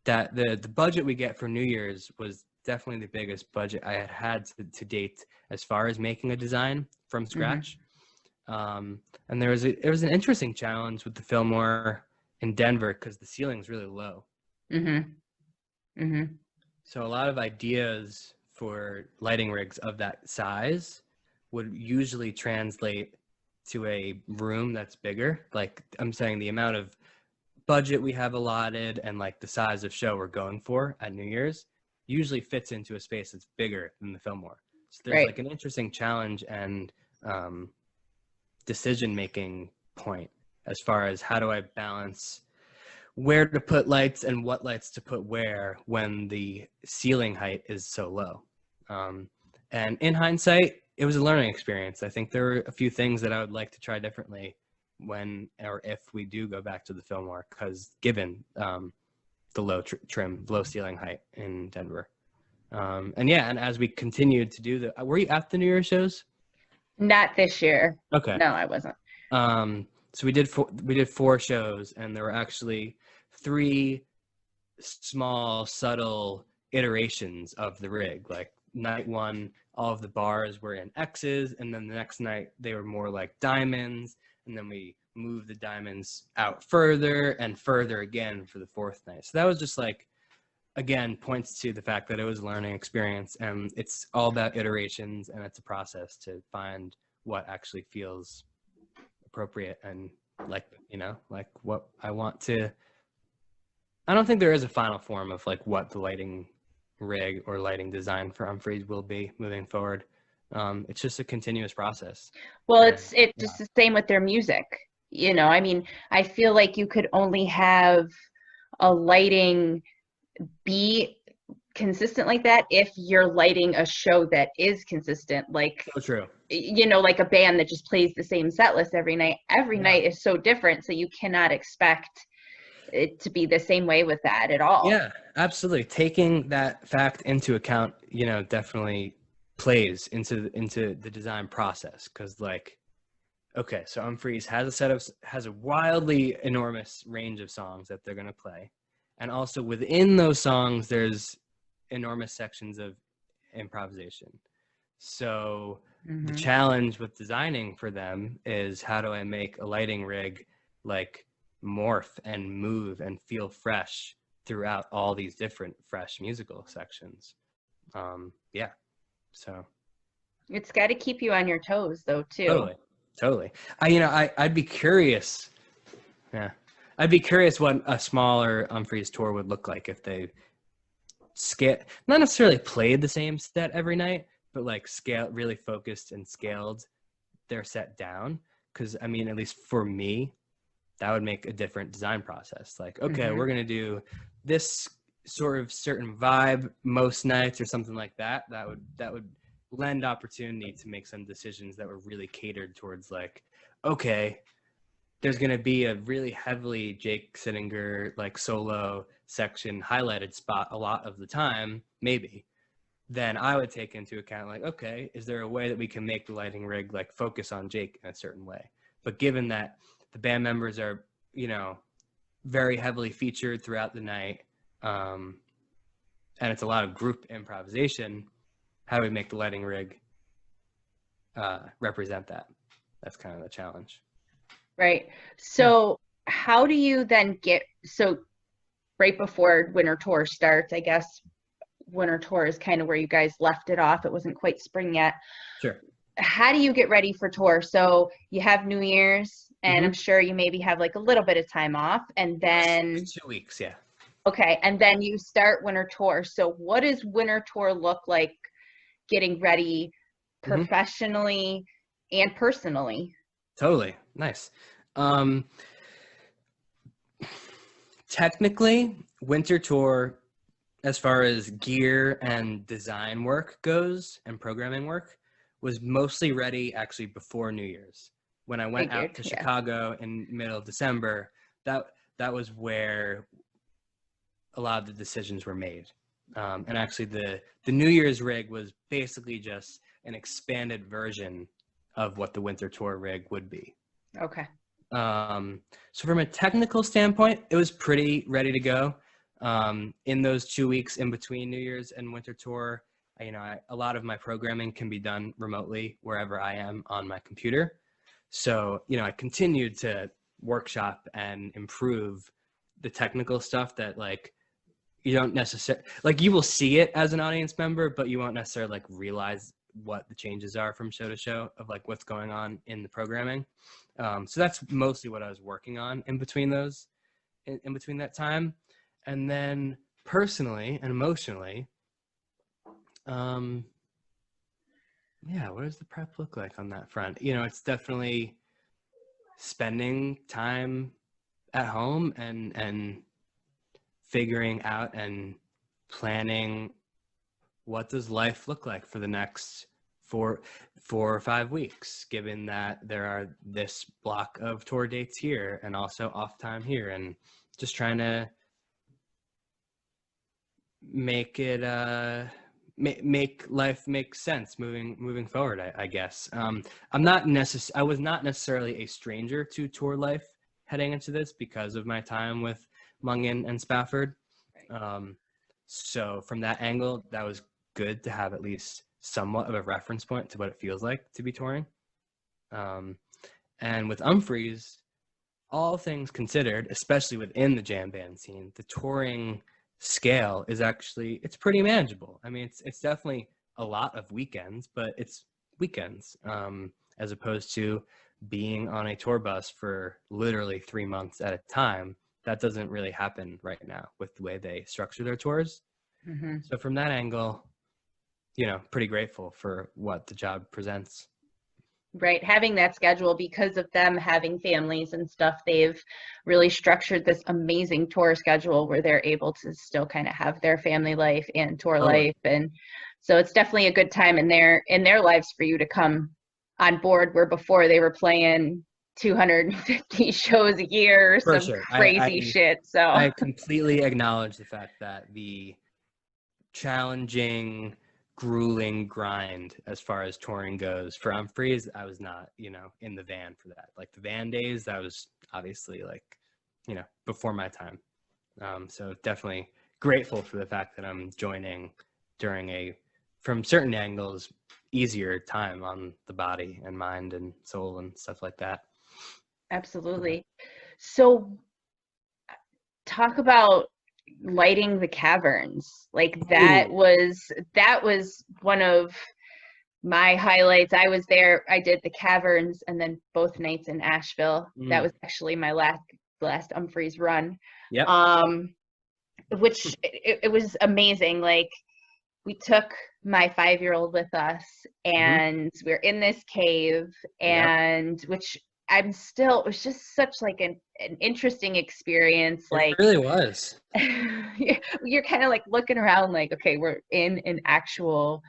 that the budget we get for New Year's was definitely the biggest budget I had to date as far as making a design from scratch. And it was an interesting challenge with the Fillmore in Denver because the ceiling's really low. So a lot of ideas for lighting rigs of that size would usually translate to a room that's bigger. Like I'm saying, the amount of budget we have allotted and like the size of show we're going for at New Year's usually fits into a space that's bigger than the Fillmore. So there's like an interesting challenge and decision-making point as far as how do I balance where to put lights and what lights to put where when the ceiling height is so low. And in hindsight, it was a learning experience. I think there were a few things that I would like to try differently when or if we do go back to the Fillmore, because given the low ceiling height in Denver. And as we continued to do were you at the New Year's shows? Not this year. Okay. No, I wasn't. So we did 4 shows, and there were actually 3 small, subtle iterations of the rig. Like night 1, all of the bars were in X's, and then the next night they were more like diamonds, and then we moved the diamonds out further and further again for the 4th night. So that was just like, again, points to the fact that it was a learning experience, and it's all about iterations, and it's a process to find what actually feels appropriate and like what I want to. I don't think there is a final form of like what the lighting rig or lighting design for Umphrey will be moving forward. It's just a continuous process. Well, it's just the same with their music. I mean, I feel like you could only have a lighting be consistent like that if you're lighting a show that is consistent, like so true. Like a band that just plays the same set list every night. Night is so different, so you cannot expect it to be the same way with that at all. Yeah, absolutely. Taking that fact into account, definitely plays into the design process, because like Okay, so Umphrey's has a wildly enormous range of songs that they're going to play, and also within those songs, there's enormous sections of improvisation. So the challenge with designing for them is, how do I make a lighting rig like morph and move and feel fresh throughout all these different fresh musical sections? Yeah, so It's got to keep you on your toes, though, too. totally. I'd be curious. Yeah, I'd be curious what a smaller Umphrey's tour would look like if they not necessarily played the same set every night, but like really focused and scaled their set down. Because I mean, at least for me, that would make a different design process. Like, okay, we're gonna do this sort of certain vibe most nights or something like that. That would lend opportunity to make some decisions that were really catered towards, like, okay, there's going to be a really heavily Jake Sittinger like solo section highlighted spot a lot of the time, maybe. Then I would take into account, like, okay, is there a way that we can make the lighting rig like focus on Jake in a certain way? But given that the band members are, very heavily featured throughout the night, and it's a lot of group improvisation, how do we make the lighting rig represent that? That's kind of the challenge. Right. So how do you then so right before winter tour starts, I guess winter tour is kind of where you guys left it off. It wasn't quite spring yet. Sure. How do you get ready for tour? So you have New Year's, and I'm sure you maybe have like a little bit of time off, and then 2 weeks. Yeah. Okay. And then you start winter tour. So what does winter tour look like getting ready professionally and personally? Totally. Nice. Technically, winter tour, as far as gear and design work goes and programming work, was mostly ready actually before New Year's. When I went out to Chicago in middle of December, that was where a lot of the decisions were made. And actually the New Year's rig was basically just an expanded version of what the winter tour rig would be. Okay. So from a technical standpoint, it was pretty ready to go. In those 2 weeks in between New Year's and winter tour, a lot of my programming can be done remotely wherever I am on my computer. So, I continued to workshop and improve the technical stuff that, like, you don't necessarily, like, you will see it as an audience member, but you won't necessarily like realize what the changes are from show to show of like what's going on in the programming. So that's mostly what I was working on in between that time. And then personally and emotionally, what does the prep look like on that front? It's definitely spending time at home and figuring out and planning what does life look like for the next 4 or 5 weeks, given that there are this block of tour dates here and also off time here, and just trying to make it make life make sense moving forward, I guess. I was not necessarily a stranger to tour life heading into this because of my time with Mungen and Spafford. So from that angle, that was good to have at least somewhat of a reference point to what it feels like to be touring. And with Umphrey's, all things considered, especially within the jam band scene, the touring scale is actually, it's pretty manageable. I mean, it's definitely a lot of weekends, but it's weekends, as opposed to being on a tour bus for literally 3 months at a time. That doesn't really happen right now with the way they structure their tours. So from that angle, pretty grateful for what the job presents. Right. Having that schedule, because of them having families and stuff, they've really structured this amazing tour schedule where they're able to still kind of have their family life and tour life. And so it's definitely a good time in their lives for you to come on board, where before they were playing 250 shows a year or some crazy shit. So I completely acknowledge the fact that the challenging grueling grind as far as touring goes. For Umphrey's, I was not, you know, in the van for that. Like the van days, that was obviously like, you know, before my time. So definitely grateful for the fact that I'm joining during a, from certain angles, easier time on the body and mind and soul and stuff like that. Absolutely. So talk about lighting the caverns. Like that was one of my highlights. I was there. I did the caverns and then both nights in Asheville. That was actually my last Umphrey's run. Yep. Which it was amazing. Like we took my 5-year-old with us and we're in this cave and which it was just such like an interesting experience. Like it really was. You're kind of like looking around like, okay, we're in an actual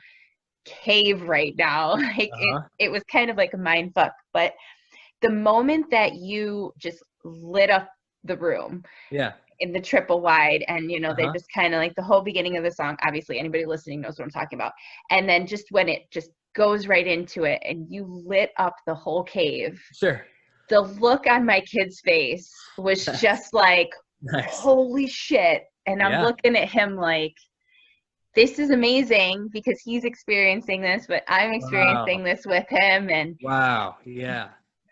cave right now. Like it was kind of like a mind fuck. But the moment that you just lit up the room in the triple wide and you know they just kind of like the whole beginning of the song, obviously anybody listening knows what I'm talking about, and then just when it just goes right into it and you lit up the whole cave, the look on my kid's face was just like holy shit. And I'm looking at him like, this is amazing because he's experiencing this, but I'm experiencing this with him. And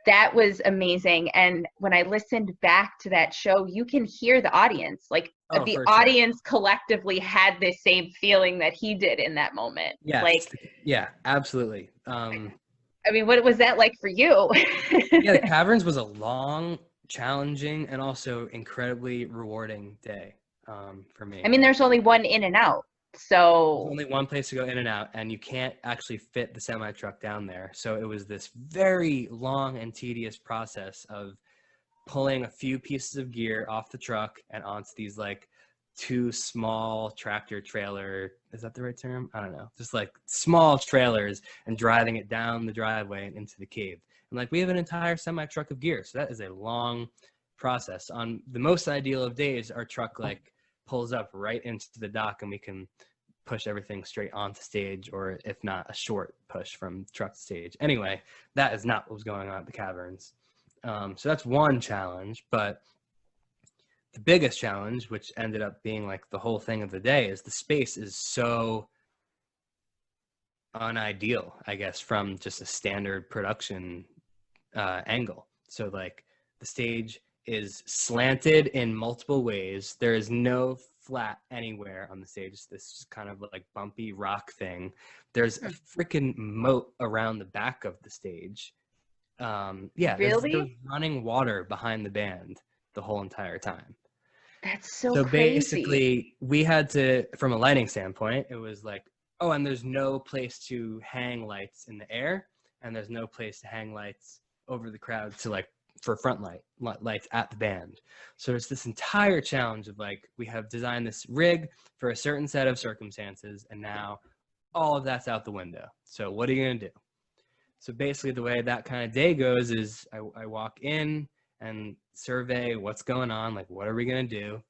that was amazing. And when I listened back to that show, you can hear the audience. Like the audience collectively had the same feeling that he did in that moment. Absolutely. I mean, what was that like for you? The Caverns was a long, challenging, and also incredibly rewarding day for me. I mean, there's only one in and out. So there's only one place to go in and out, and you can't actually fit the semi truck down there. So it was this very long and tedious process of pulling a few pieces of gear off the truck and onto these like 2 small tractor trailer, is that the right term? I don't know. Just like small trailers and driving it down the driveway and into the cave. And like we have an entire semi truck of gear. So that is a long process. On the most ideal of days, our truck like pulls up right into the dock and we can push everything straight onto stage, or if not, a short push from truck to stage. Anyway, that is not what was going on at the Caverns. So that's one challenge, but the biggest challenge, which ended up being like the whole thing of the day, is the space is so unideal, I guess, from just a standard production angle. So like the stage is slanted in multiple ways. There is no flat anywhere on the stage. This is kind of like bumpy rock thing. There's a freaking moat around the back of the stage. Really? There's running water behind the band the whole entire time. That's so crazy. Basically, we had to, from a lighting standpoint, it was like, oh, and there's no place to hang lights in the air, and there's no place to hang lights over the crowd to like for front lights at the band. So it's this entire challenge of like, we have designed this rig for a certain set of circumstances, and now all of that's out the window. So what are you going to do? So basically the way that kind of day goes is I walk in and survey what's going on, like what are we going to do?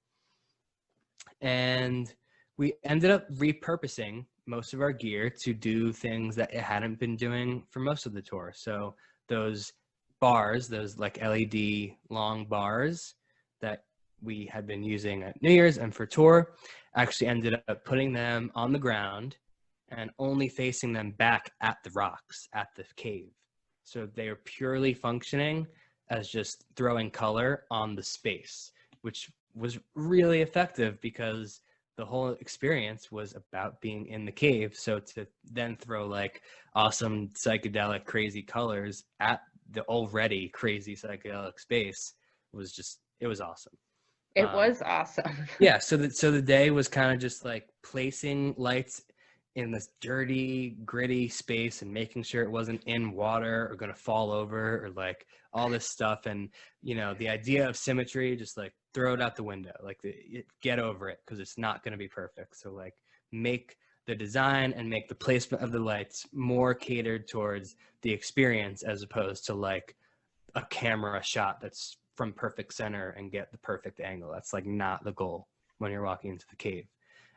And we ended up repurposing most of our gear to do things that it hadn't been doing for most of the tour. So those bars, those like LED long bars that we had been using at New Year's and for tour, actually ended up putting them on the ground and only facing them back at the rocks, at the cave. So they are purely functioning as just throwing color on the space, which was really effective because the whole experience was about being in the cave. So to then throw like awesome psychedelic crazy colors at the already crazy psychedelic space was just, it was awesome. It was awesome. So the day was kind of just like placing lights in this dirty, gritty space and making sure it wasn't in water or going to fall over or like all this stuff. And, you know, the idea of symmetry, just like throw it out the window, like get over it because it's not going to be perfect. So like make the design and make the placement of the lights more catered towards the experience as opposed to like a camera shot that's from perfect center and get the perfect angle. That's like not the goal when you're walking into the cave.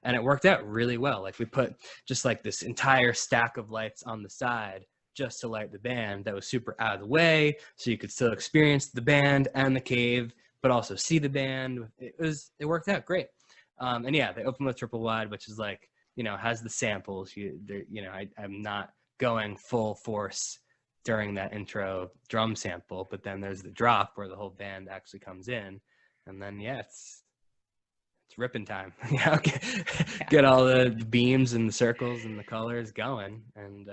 And it worked out really well. Like we put just like this entire stack of lights on the side just to light the band that was super out of the way, so you could still experience the band and the cave, but also see the band. It worked out great. And yeah, they opened with triple wide, which is like, you know, has the samples. I'm not going full force during that intro drum sample, but then there's the drop where the whole band actually comes in, and then yeah, it's ripping time. Get all the beams and the circles and the colors going, and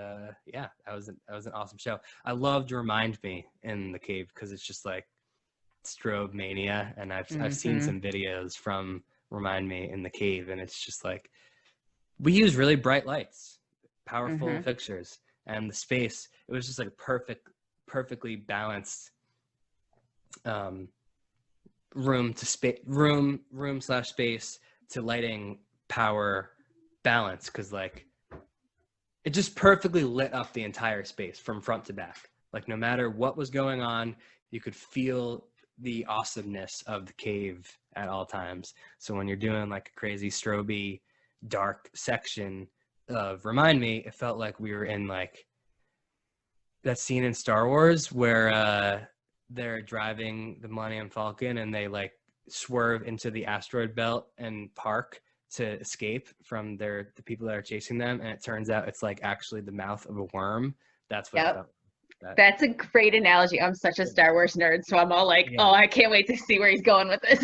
yeah, that was an awesome show. I loved Remind Me in the cave because it's just like strobe mania, and I've seen some videos from Remind Me in the cave, and it's just like we use really bright lights, powerful fixtures, and the space, it was just like perfectly balanced room / space to lighting power balance, because like it just perfectly lit up the entire space from front to back. Like no matter what was going on, you could feel the awesomeness of the cave at all times. So when you're doing like a crazy stroby dark section of Remind Me, it felt like we were in like that scene in Star Wars where they're driving the Millennium Falcon and they like swerve into the asteroid belt and park to escape from the people that are chasing them, and it turns out it's like actually the mouth of a worm. That's what it felt. That's a great analogy. I'm such a Star Wars nerd, so I'm all like, oh, I can't wait to see where he's going with this.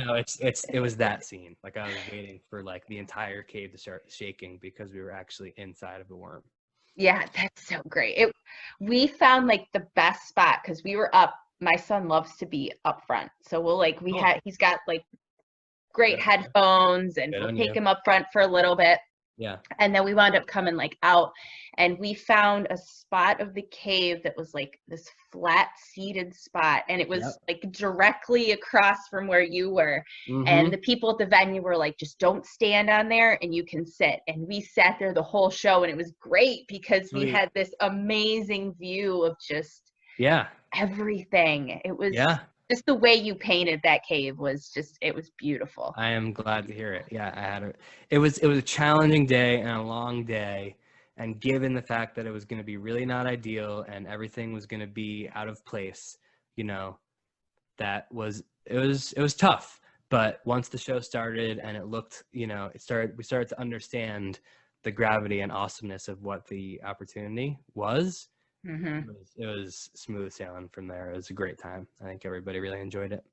No, it was that scene. Like I was waiting for like the entire cave to start shaking because we were actually inside of the worm. Yeah, that's so great. We found like the best spot because we were up. My son loves to be up front, so he's got like great headphones, and we'll take him up front for a little bit. Yeah. And then we wound up coming like out, and we found a spot of the cave that was like this flat seated spot, and it was like directly across from where you were. And the people at the venue were like, just don't stand on there and you can sit. And we sat there the whole show, and it was great because we had this amazing view of just everything. It was just the way you painted that cave was it was beautiful. I am glad to hear it. Yeah, it was a challenging day and a long day, and given the fact that it was going to be really not ideal and everything was going to be out of place, you know, it was tough. But once the show started and it looked, you know, we started to understand the gravity and awesomeness of what the opportunity was. It was smooth sailing from there. It was a great time. I think everybody really enjoyed it.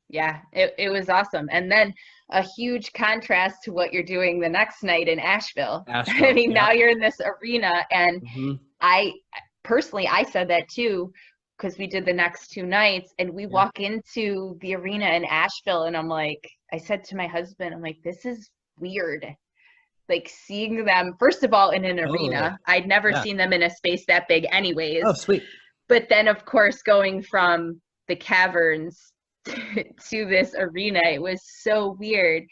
Yeah, it was awesome. And then a huge contrast to what you're doing the next night in Asheville. I mean, now you're in this arena, and I said that too, because we did the next 2 nights, and we walk into the arena in Asheville, and I said to my husband, I'm like, this is weird. Like seeing them, first of all, in an arena. I'd never seen them in a space that big anyways. Oh, sweet. But then, of course, going from the Caverns to this arena, it was so weird.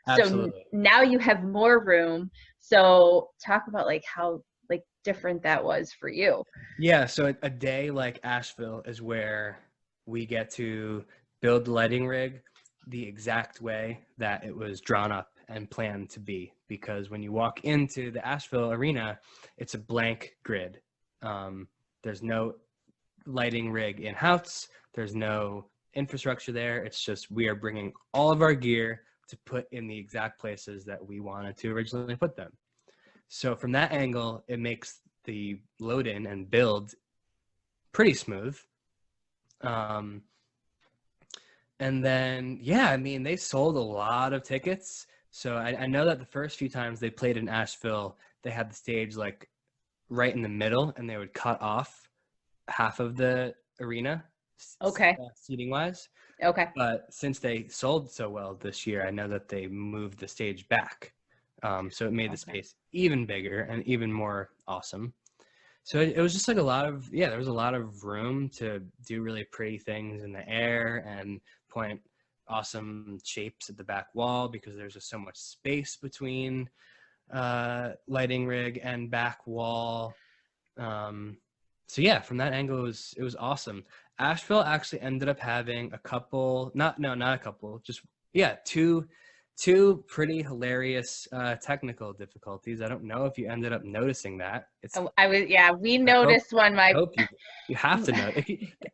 Absolutely. So now you have more room. So talk about like how like different that was for you. Yeah, so a day like Asheville is where we get to build the lighting rig the exact way that it was drawn up and planned to be, because when you walk into the Asheville arena, it's a blank grid. There's no lighting rig in-house. There's no infrastructure there. It's just we are bringing all of our gear to put in the exact places that we wanted to originally put them. So from that angle, it makes the load in and build pretty smooth. And then, I mean, they sold a lot of tickets. So I know that the first few times they played in Asheville, they had the stage like right in the middle, and they would cut off half of the arena. Seating wise. Okay. But since they sold so well this year, I know that they moved the stage back. So it made the space even bigger and even more awesome. So it was just like there was a lot of room to do really pretty things in the air and point awesome shapes at the back wall, because there's just so much space between lighting rig and back wall. So yeah, from that angle, it was awesome. Asheville actually ended up having two two pretty hilarious technical difficulties. I don't know if you ended up noticing that. It's we noticed one. I hope you have to know.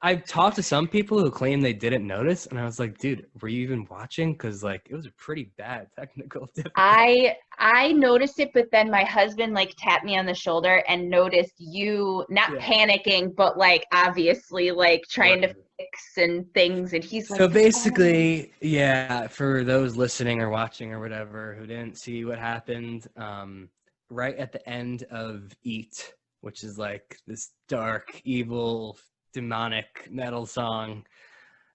I've talked to some people who claim they didn't notice, and I was like, dude, were you even watching? Because like it was a pretty bad technical difficulty. I noticed it, but then my husband like tapped me on the shoulder and noticed you not panicking, but like obviously like trying to fix and things, and he's like, so basically, yeah, for those listening or watching or whatever who didn't see what happened, right at the end of Eat, which is like this dark, evil, demonic metal song,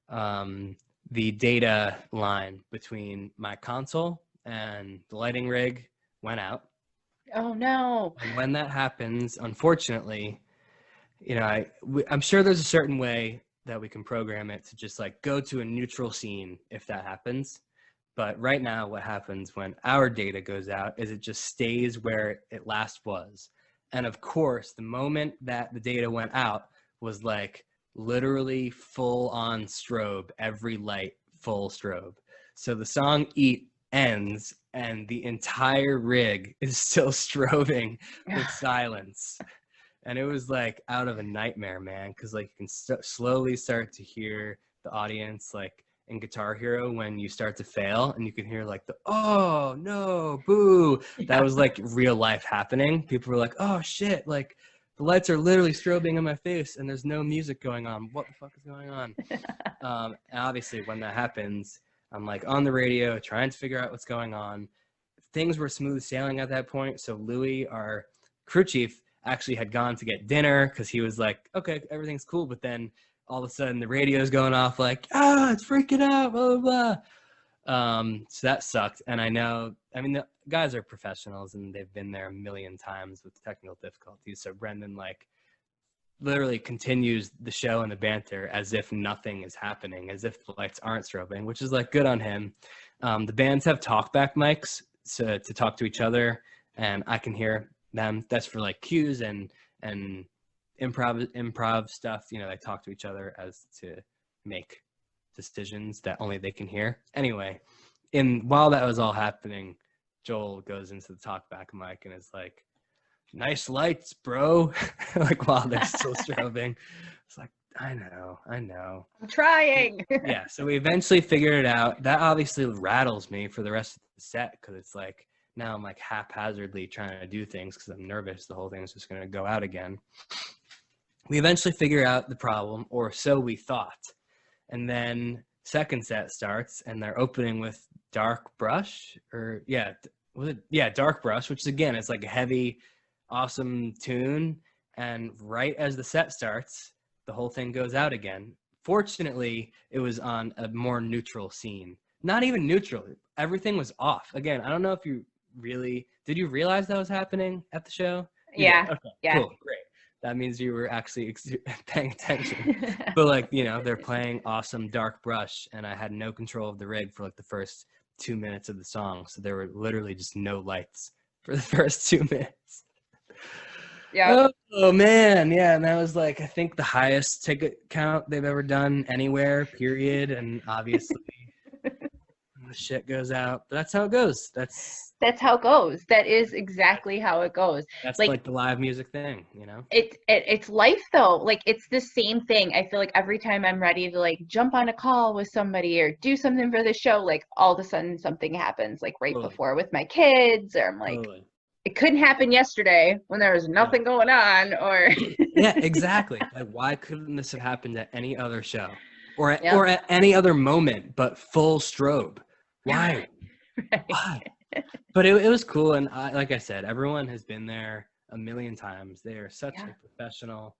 the data line between my console and the lighting rig went out. Oh no. And when that happens, unfortunately, you know, I'm sure there's a certain way that we can program it to just like go to a neutral scene if that happens. But right now, what happens when our data goes out is it just stays where it last was. And of course, the moment that the data went out was like literally full on strobe, every light full strobe. So the song Eat ends and the entire rig is still strobing with silence. And it was like out of a nightmare, man, because like you can slowly start to hear the audience like in Guitar Hero when you start to fail and you can hear like the oh no boo. That was like real life happening. People were like, oh shit, like the lights are literally strobing in my face and there's no music going on. What the fuck is going on? And obviously when that happens, I'm like on the radio trying to figure out what's going on. Things were smooth sailing at that point. So Louis, our crew chief, actually had gone to get dinner because he was like, okay, everything's cool. But then all of a sudden the radio's going off like, it's freaking out, blah, blah, blah. So that sucked. And I mean, the guys are professionals and they've been there a million times with technical difficulties. So Brendan like literally continues the show and the banter as if nothing is happening, as if the lights aren't strobing, which is like good on him. The bands have talkback mics to talk to each other and I can hear them. That's for like cues and improv stuff. You know, they talk to each other as to make decisions that only they can hear. Anyway, while that was all happening, Joel goes into the talkback mic and is like, nice lights, bro. Like while they're still strobing. It's like, I know. I'm trying. Yeah, so we eventually figured it out. That obviously rattles me for the rest of the set because it's like, now I'm like haphazardly trying to do things because I'm nervous the whole thing is just going to go out again. We eventually figure out the problem, or so we thought. And then second set starts and they're opening with Dark Brush Dark Brush, which is again, it's like a heavy, awesome tune. And right as the set starts, the whole thing goes out again. Fortunately, it was on a more neutral scene. Not even neutral. Everything was off. Again, I don't know if you did you realize that was happening at the show? Yeah. Okay, yeah. Cool, great. That means you were actually paying attention. But like, you know, they're playing awesome Dark Brush and I had no control of the rig for like the first 2 minutes of the song. So there were literally just no lights for the first 2 minutes. Yeah. Oh man, yeah, and that was like I think the highest ticket count they've ever done anywhere, period. And obviously the shit goes out. But that's how it goes. That's how it goes. That is exactly how it goes. That's like the live music thing, you know? It's life though. Like it's the same thing. I feel like every time I'm ready to like jump on a call with somebody or do something for the show, like all of a sudden something happens like right before with my kids, or I'm like, it couldn't happen yesterday when there was nothing going on, or yeah, exactly. Like why couldn't this have happened at any other show or at any other moment but full strobe? Why? Right. Why? But it was cool, and like I said, everyone has been there a million times. They are such a professional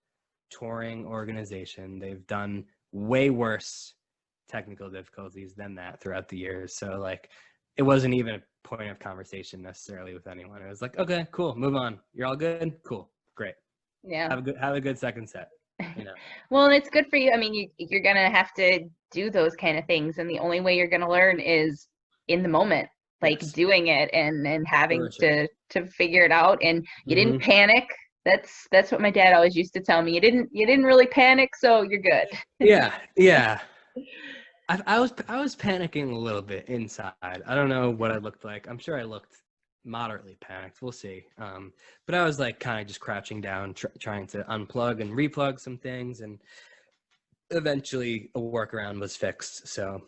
touring organization. They've done way worse technical difficulties than that throughout the years. So like, it wasn't even a point of conversation necessarily with anyone. It was like, okay, cool, move on. You're all good, cool, great. Yeah. Have a good second set. You know. Well, and it's good for you. I mean, you're gonna have to do those kind of things, and the only way you're gonna learn is in the moment. Like doing it and having to figure it out, and you didn't panic. That's what my dad always used to tell me. You didn't really panic, so you're good. Yeah. I was panicking a little bit inside. I don't know what I looked like. I'm sure I looked moderately panicked. We'll see. But I was like kind of just crouching down, trying to unplug and replug some things, and eventually a workaround was fixed. So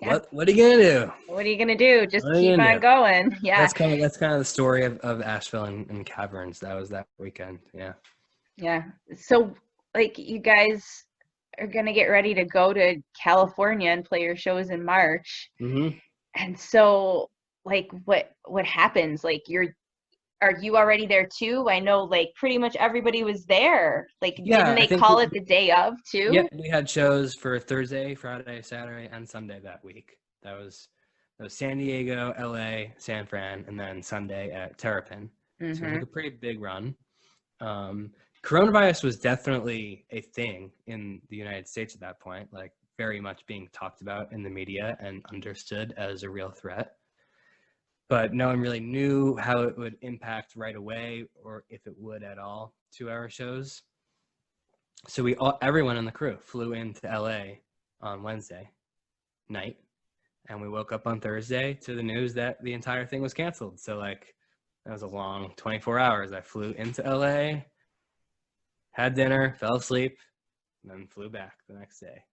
Yeah. what are you gonna do? What are you gonna do? Just What are you keep gonna on do? going. Yeah. That's kind of the story of Asheville and Caverns. That was that weekend. Yeah. Yeah. So like you guys are gonna get ready to go to California and play your shows in March. Mm-hmm. And so like what happens? Like are you already there too? I know like pretty much everybody was there. Like didn't Yeah, I they think call it the day of yeah, too? we had shows for Thursday, Friday, Saturday, and Sunday that week. That was San Diego, LA, San Fran, and then Sunday at Terrapin. So it was like Mm-hmm. a pretty big run. Coronavirus was definitely a thing in the United States at that point, like very much being talked about in the media and understood as a real threat. But no one really knew how it would impact right away or if it would at all to our shows. So everyone in the crew flew into LA on Wednesday night, and we woke up on Thursday to the news that the entire thing was canceled. So like that was a long 24 hours. I flew into LA, had dinner, fell asleep, and then flew back the next day.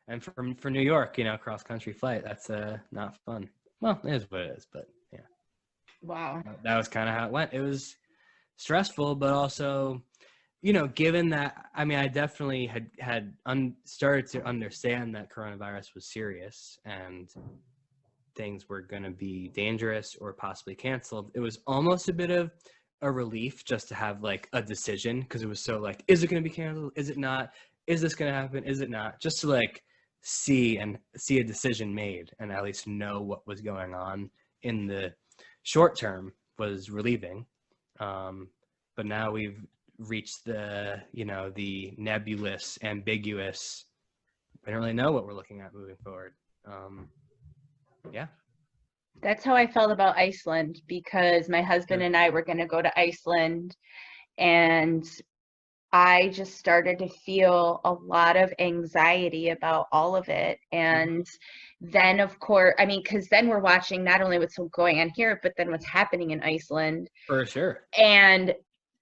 And for New York, cross country flight, that's not fun. Well, it is what it is, but yeah. Wow. That was kind of how it went. It was stressful, but also, given that, I mean, I definitely had started to understand that coronavirus was serious and things were going to be dangerous or possibly canceled. It was almost a bit of a relief just to have like a decision, because it was so like, is it going to be canceled? Is it not? Is this going to happen? Is it not? Just to like see a decision made and at least know what was going on in the short term was relieving. But now we've reached the nebulous, ambiguous, I don't really know what we're looking at moving forward. Yeah. That's how I felt about Iceland, because my husband and I were going to go to Iceland, and I just started to feel a lot of anxiety about all of it. And then, of course, I mean, because then we're watching not only what's going on here, but then what's happening in Iceland. For sure. And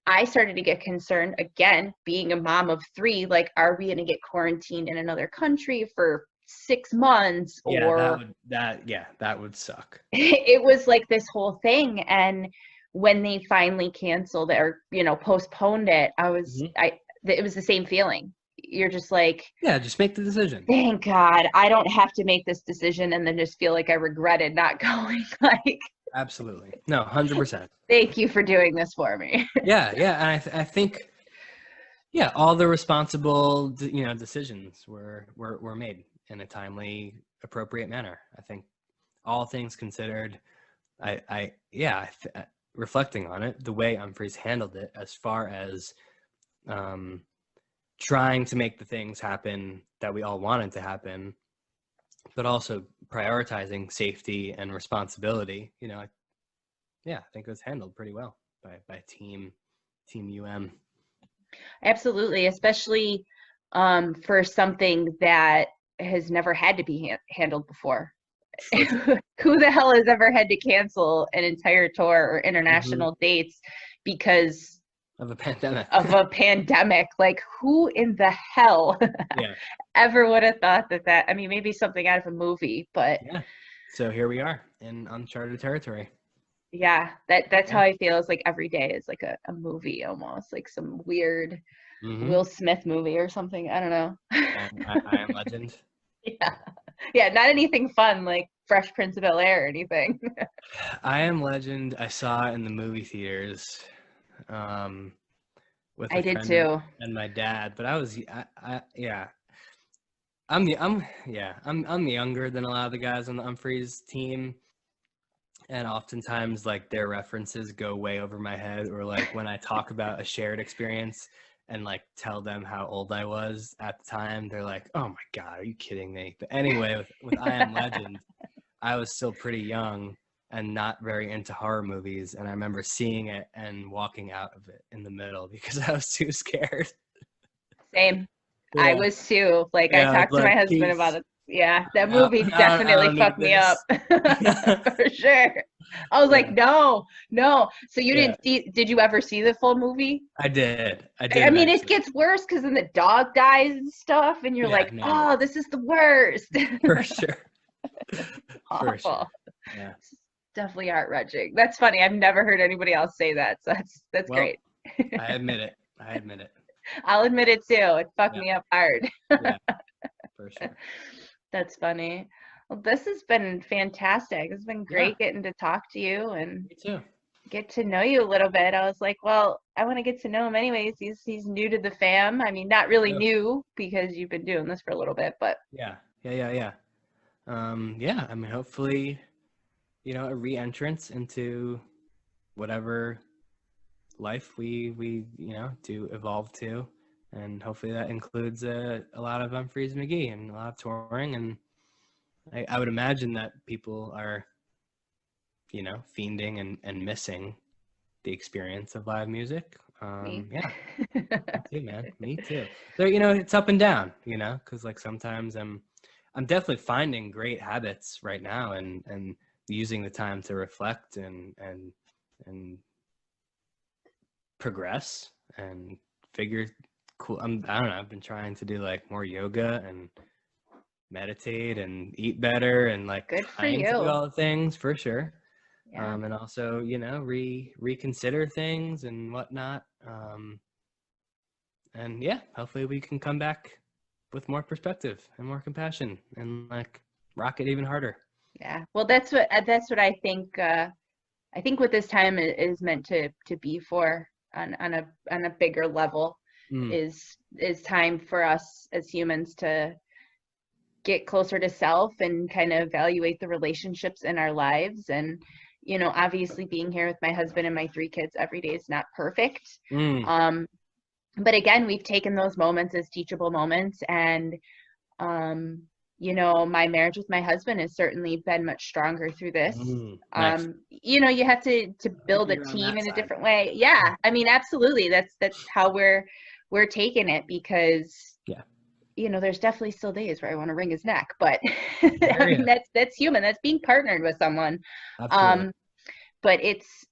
I started to get concerned again, being a mom of 3, like, are we going to get quarantined in another country for 6 months? Yeah, Or that would suck. it was like this whole thing. And when they finally canceled it or postponed it, it was the same feeling. You're just like, yeah, just make the decision. Thank God I don't have to make this decision and then just feel like I regretted not going. Like, absolutely, no, 100%. Thank you for doing this for me. Yeah, and I think, yeah, all the responsible decisions were made in a timely, appropriate manner. I think all things considered, reflecting on it, the way Umphrey's handled it, as far as trying to make the things happen that we all wanted to happen, but also prioritizing safety and responsibility. I think it was handled pretty well by team Absolutely, especially for something that has never had to be handled before. Who the hell has ever had to cancel an entire tour or international dates because of a pandemic? Like, who in the hell ever would have thought that? I mean, maybe something out of a movie, but yeah. So here we are in uncharted territory. Yeah, that's how I feel. It's like every day is like a movie, almost like some weird Will Smith movie or something. I don't know. I Am Legend. Yeah, not anything fun like Fresh Prince of Bel-Air or anything. I Am Legend, I saw in the movie theaters with I did too. And my dad, but I'm younger than a lot of the guys on the Umphrey's team, and oftentimes like their references go way over my head, or like when I talk about a shared experience and like tell them how old I was at the time, they're like, oh my God, are you kidding me? But anyway, with I Am Legend, I was still pretty young and not very into horror movies, and I remember seeing it and walking out of it in the middle because I was too scared. Same. Yeah. I was too. Like, I talked to my husband about it. Yeah, that movie I definitely don't need fucked me up this. for sure. I was like, Yeah, no, no. So you yeah. didn't see, did you ever see the full movie? I did. I did I mean, it eventually. gets worse because then the dog dies and stuff, and you're Yeah, like, no, oh, this is the worst. for sure. For Awful. sure. Yeah. Definitely heart-wrenching. That's funny. I've never heard anybody else say that, so that's Well, great. I admit it. I admit it. I'll admit it too. It fucked Yeah. me up hard. Yeah, for sure. That's funny. Well, this has been fantastic. It's been Yeah, great getting to talk to you and me too. get to know you a little bit. I was like, well, I want to get to know him anyways. He's new to the fam. I mean, not really Yeah. new because you've been doing this for a little bit, but Yeah. Yeah. Yeah. Yeah. Yeah, I mean, hopefully, a re-entrance into whatever life we do evolve to, and hopefully that includes a lot of Umphrey's Mcgee and a lot of touring, and I would imagine that people are fiending and missing the experience of live music. me. Yeah, me too, man. Me too. There, it's up and down, because like sometimes I'm definitely finding great habits right now, and using the time to reflect and progress and figure cool. I don't know. I've been trying to do like more yoga and meditate and eat better and like Good for trying to do you. all the things for sure. Yeah. And also, reconsider things and whatnot. And yeah, hopefully we can come back with more perspective and more compassion and like rock it even harder. Yeah. Well, that's what I think. I think what this time is meant to be for on a bigger level Mm, is time for us as humans to get closer to self and kind of evaluate the relationships in our lives. And obviously being here with my husband and my three kids every day is not perfect. mm, um but again, we've taken those moments as teachable moments, and um my marriage with my husband has certainly been much stronger through this. nice. You have to Hope build a you're on team that in a side. different way. Yeah, I mean, absolutely. That's how we're taking it, because Yeah. there's definitely still days where I want to wring his neck, but I I hear mean, you. that's human. That's being partnered with someone. Absolutely. um but it's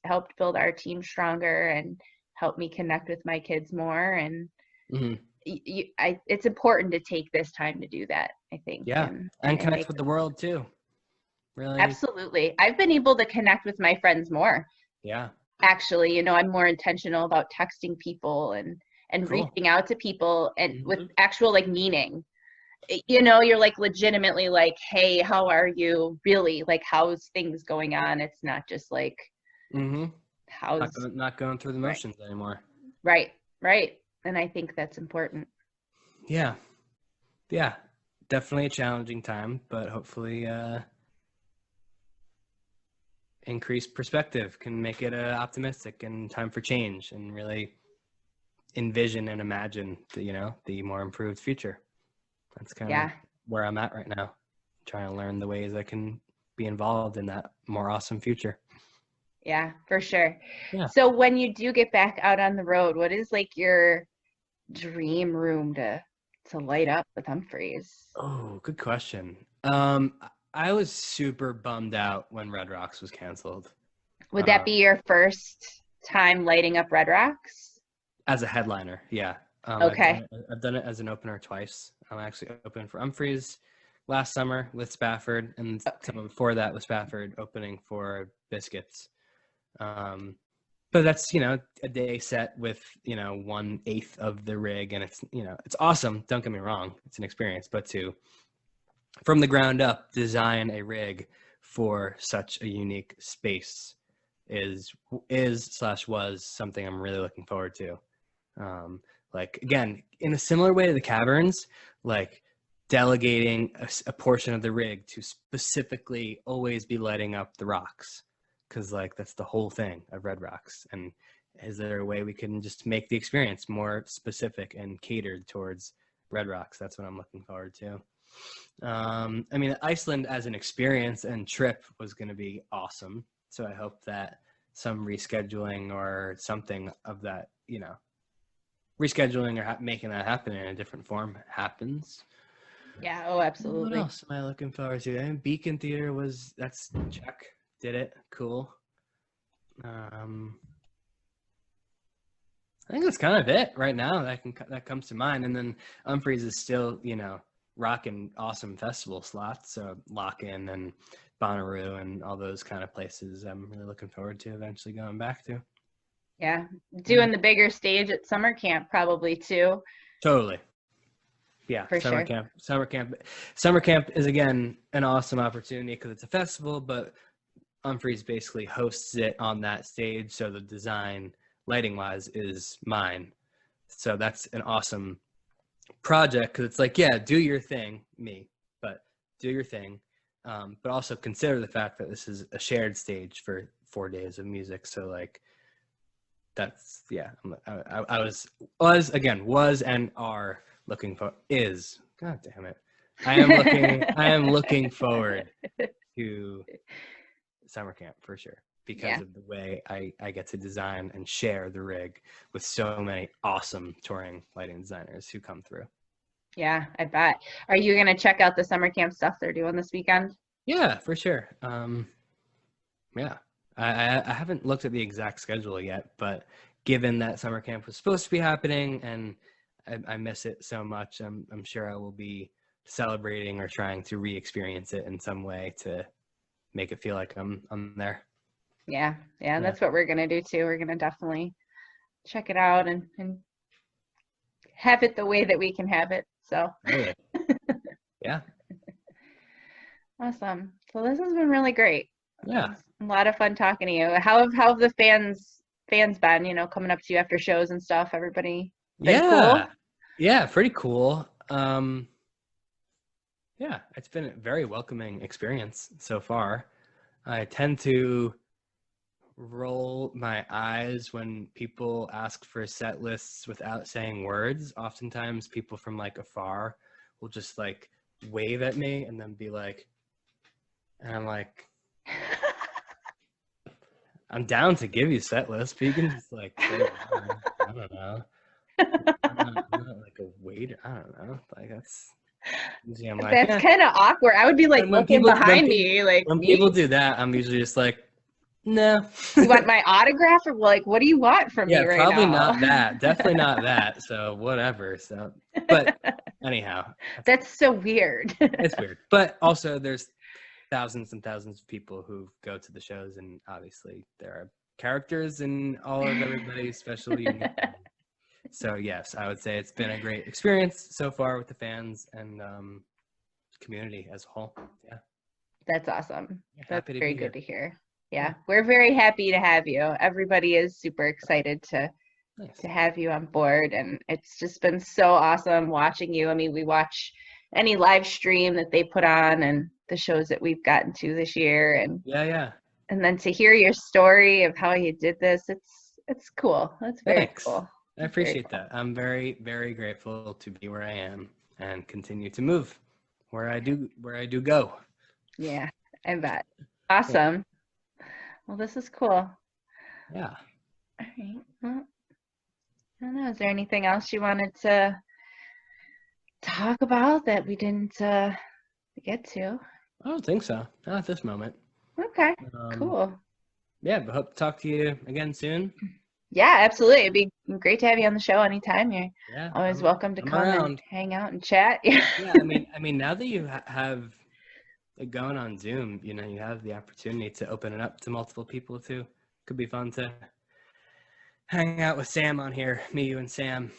helped build our team stronger and helped me connect with my kids more. And Hmm. it's important to take this time to do that, I think, Yeah. And and connect make with the them. world too. Really. Absolutely. I've been able to connect with my friends more, Yeah. actually. I'm more intentional about texting people and Cool. reaching out to people and with Hmm. actual like meaning. You're like legitimately like, hey, how are you? Really, like, how's things going on? It's not just like, Hmm. how's Not going through the right, motions anymore. right, right. And I think that's important. Yeah. Yeah. Definitely a challenging time, but hopefully increased perspective can make it optimistic and time for change and really envision and imagine the more improved future. That's kind of Yeah, where I'm at right now, trying to learn the ways I can be involved in that more awesome future. yeah, for sure. Yeah. So when you do get back out on the road, what is like your dream room to light up with Humphreys? Oh, good question. I was super bummed out when Red Rocks was canceled. Would that be your first time lighting up Red Rocks? As a headliner, yeah. Okay. I've done it as an opener twice. I'm actually opening for Umphrey's last summer with Spafford, and Okay. summer before that with Spafford opening for Biscuits. But that's a day set with 1/8 of the rig, and it's awesome. Don't get me wrong, it's an experience. But to from the ground up design a rig for such a unique space is/was something I'm really looking forward to. Like again, in a similar way to the Caverns, like delegating a portion of the rig to specifically always be lighting up the rocks, because like that's the whole thing of Red Rocks. And is there a way we can just make the experience more specific and catered towards Red Rocks? That's what I'm looking forward to. I mean, Iceland as an experience and trip was going to be awesome. So I hope that some rescheduling or something of that, rescheduling or making that happen in a different form happens. Yeah. Oh, What absolutely. else am I looking forward to? And Beacon Theater that's check. Did it. Cool. I think that's kind of it right now that comes to mind. And then Umphrey's is still, rocking awesome festival slots. So Lock In and Bonnaroo and all those kind of places I'm really looking forward to eventually going back to. Yeah. Doing the bigger stage at summer camp probably too. Totally. Yeah, For summer sure. camp. Summer camp is again an awesome opportunity because it's a festival, but Umphrey's basically hosts it on that stage, so the design, lighting wise, is mine. So that's an awesome project because it's like, yeah, do your thing, but do your thing, but also consider the fact that this is a shared stage for 4 days of music. So like, that's I was and are looking for is God damn it. I am looking forward to summer camp for sure because of the way I get to design and share the rig with so many awesome touring lighting designers who come through. Yeah, I bet. Are you going to check out the summer camp stuff they're doing this weekend? Yeah, for sure. Yeah, I haven't looked at the exact schedule yet, but given that summer camp was supposed to be happening and I miss it so much, I'm sure I will be celebrating or trying to re-experience it in some way to make it feel like I'm there. Yeah, that's what we're gonna do too. We're gonna definitely check it out and have it the way that we can have it. So Really? Yeah. Awesome. So this has been really great. Yeah. A lot of fun talking to you. How have the fans been, coming up to you after shows and stuff? Everybody been cool? Yeah, pretty cool. Yeah, it's been a very welcoming experience so far. I tend to roll my eyes when people ask for set lists without saying words. Oftentimes people from like afar will just like wave at me and then be like, and I'm like, I'm down to give you set lists, but you can just like say, I don't know. I'm not like a waiter. I don't know. Like that's usually I'm like, That's kind of awkward. I would be like looking behind me, like when me? people do that, I'm usually just like, no. You want my autograph, or like, what do you want from me right now? Probably not that. Definitely not that. So whatever. So, but anyhow, that's so weird. It's weird. But also, there's thousands and thousands of people who go to the shows, and obviously there are characters in all of everybody's special unique. So yes, I would say it's been a great experience so far with the fans and community as a whole. Yeah. That's awesome. That's very good to hear. Yeah, we're very happy to have you. Everybody is super excited to have you on board, and it's just been so awesome watching you. I mean, we watch any live stream that they put on and the shows that we've gotten to this year, and and then to hear your story of how you did this, it's cool. That's very cool. I appreciate that. I'm very, very grateful to be where I am and continue to move where I do go. Yeah, I bet. Awesome. Well, this is cool. Yeah. All right. Well, I don't know. Is there anything else you wanted to talk about that we didn't get to? I don't think so. Not at this moment. Okay. Cool. Yeah, but hope to talk to you again soon. Yeah, absolutely. It'd be great to have you on the show anytime. You're always welcome to come and hang out and chat. Yeah, I mean, now that you have it going on Zoom, you have the opportunity to open it up to multiple people too. Could be fun to hang out with Sam on here, me, you, and Sam.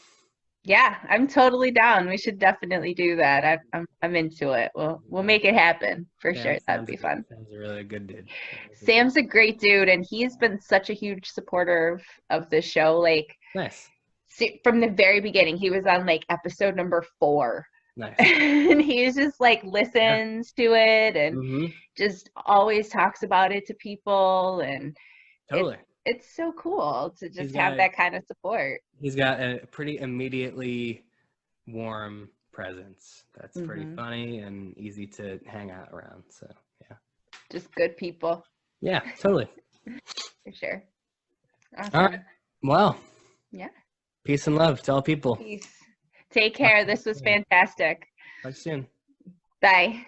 Yeah, I'm totally down. We should definitely do that. I'm into it. We'll make it happen for sure. That'd be fun. Sam's a really good dude. Sam's a great dude, and he's been such a huge supporter of the show. Like, nice. From the very beginning, he was on like episode number 4. Nice. And he's just like listens to it and just always talks about it to people, and totally. It's so cool to just have that kind of support. He's got a pretty immediately warm presence. That's pretty funny and easy to hang out around. So yeah. Just good people. Yeah, totally. For sure. Awesome. All right. Well. Yeah. Peace and love to all people. Peace. Take care. This was fantastic. Talk soon. Bye.